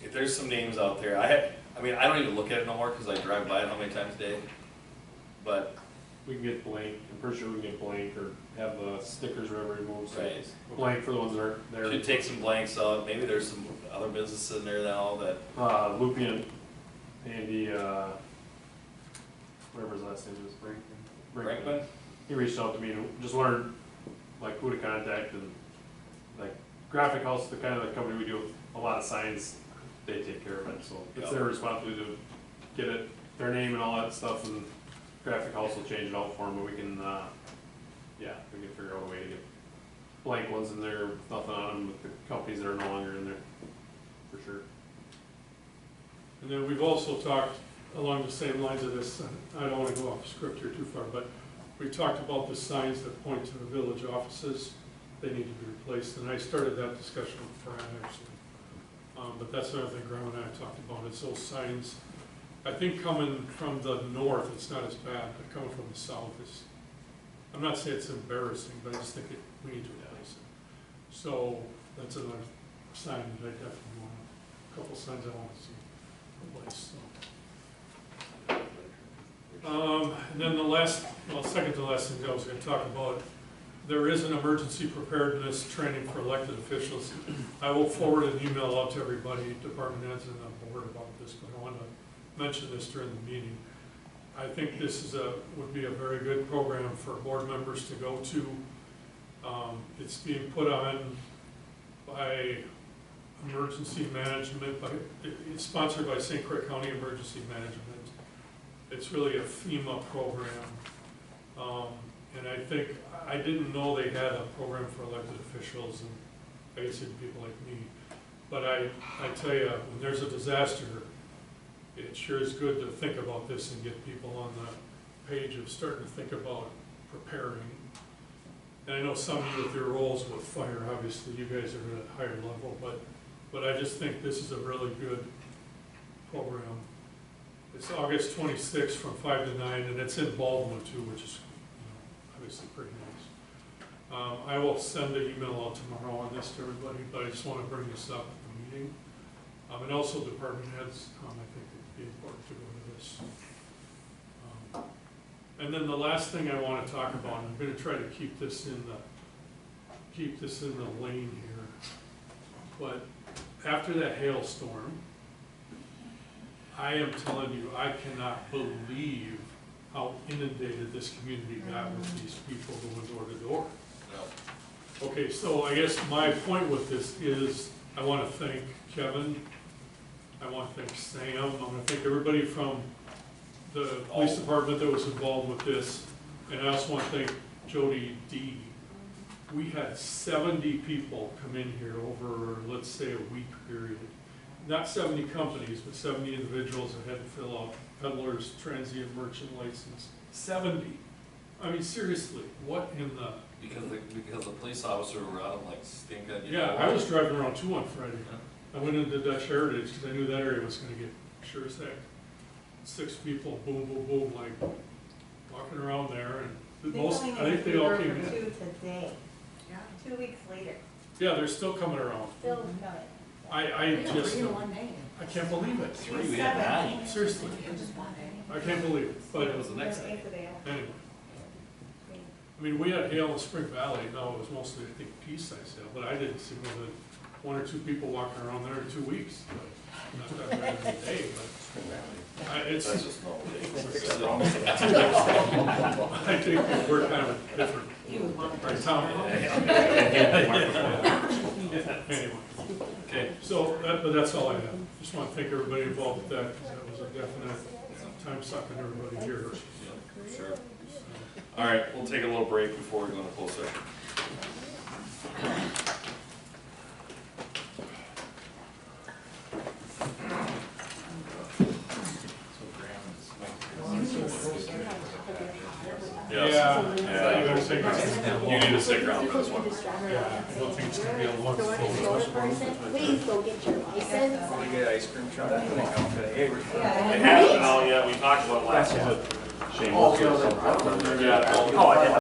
Speaker 3: If there's some names out there, I mean, I don't even look at it no more because I drive by it how many times a day? But
Speaker 2: We can get blank, I'm pretty sure we can get blank or have the stickers wherever removed. So
Speaker 3: Right.
Speaker 2: blank for the ones that are there.
Speaker 3: should take some blanks out, maybe there's some other businesses in there now that,
Speaker 2: Lupian, Andy, whatever his last name is,
Speaker 3: Brinkman?
Speaker 2: He reached out to me and just wondered, like, who to contact, and, like, Graphic House, the kind of the company we do a lot of signs, they take care of it, so it's their responsibility to get it, their name and all that stuff, and Graphic House will change it out for them, but we can, yeah, we can figure out a way to get blank ones in there, with nothing on them, with the companies that are no longer in there, for sure.
Speaker 5: And then we've also talked along the same lines of this, I don't want to go off script here too far, but we talked about the signs that point to the village offices. They need to be replaced, and I started that discussion with Brian actually. But that's another thing Graham and I talked about, it's those signs. I think coming from the north, it's not as bad, but coming from the south is, I'm not saying it's embarrassing, but I just think we need to replace it. So that's another sign that I definitely want, a couple signs I want to see replaced, so. And then second to last thing I was going to talk about, there is an emergency preparedness training for elected officials. I will forward an email out to everybody, department heads and the board about this, but I want to mention this during the meeting. I think this would be a very good program for board members to go to. It's being put on by emergency management, it's sponsored by St. Croix County Emergency Management. It's really a FEMA program, and I think, I didn't know they had a program for elected officials and basically people like me. But I tell you, when there's a disaster, it sure is good to think about this and get people on the page of starting to think about preparing. And I know some of you with your roles with fire, obviously you guys are at a higher level, but I just think this is a really good program. It's August 26th from 5 to 9, and it's in Baldwin too, which is obviously pretty nice. I will send an email out tomorrow on this to everybody, but I just want to bring this up at the meeting. And also department heads, I think it'd be important to go to this. And then the last thing I want to talk about, and I'm going to try to keep this in the lane here, but after that hailstorm, I am telling you, I cannot believe how inundated this community got with these people going door to door. Okay, so I guess my point with this is, I want to thank Kevin, I want to thank Sam, I want to thank everybody from the police department that was involved with this, and I also want to thank Jody D. We had 70 people come in here over, let's say, a week period. Not 70 companies, but 70 individuals that had to fill out peddler's transient merchant license. 70. I mean, seriously, what in the...
Speaker 3: Because the police officer were out of like stinking.
Speaker 5: Yeah, I was driving around too on Friday. I went into Dutch Heritage because I knew that area was gonna get sure as heck. 6 people, boom, boom, boom, like walking around there, and most, I think they all came in.
Speaker 11: Today, 2 weeks later,
Speaker 5: Yeah, they're still coming around.
Speaker 11: still coming.
Speaker 5: I just, I can't believe it.
Speaker 3: 3, we had 9.
Speaker 5: Seriously, I can't believe it, but
Speaker 3: It was the next day.
Speaker 5: anyway. I mean, we had hail in Spring Valley, no, it was mostly, I think, pea-sized hail, but I didn't see more than 1 or 2 people walking around there in 2 weeks. Not that bad of a day, but it's,
Speaker 3: That's just no.
Speaker 5: I think we're kind of different. Right, Tom? Anyway,
Speaker 3: Okay.
Speaker 5: so, but that's all I have. Just want to thank everybody involved with that, because that was a definite time sucking everybody here.
Speaker 3: Yeah, sure. All right, we'll take a little break before we go into closed session.
Speaker 5: Yeah.
Speaker 3: You need to stick around for this one.
Speaker 5: Yeah, I don't think it's gonna be a long.
Speaker 18: Please go get your license.
Speaker 4: Want to get ice cream truck? I think I'm gonna hate it.
Speaker 3: It hasn't all yet, we talked about it last month.
Speaker 4: Oh, I did.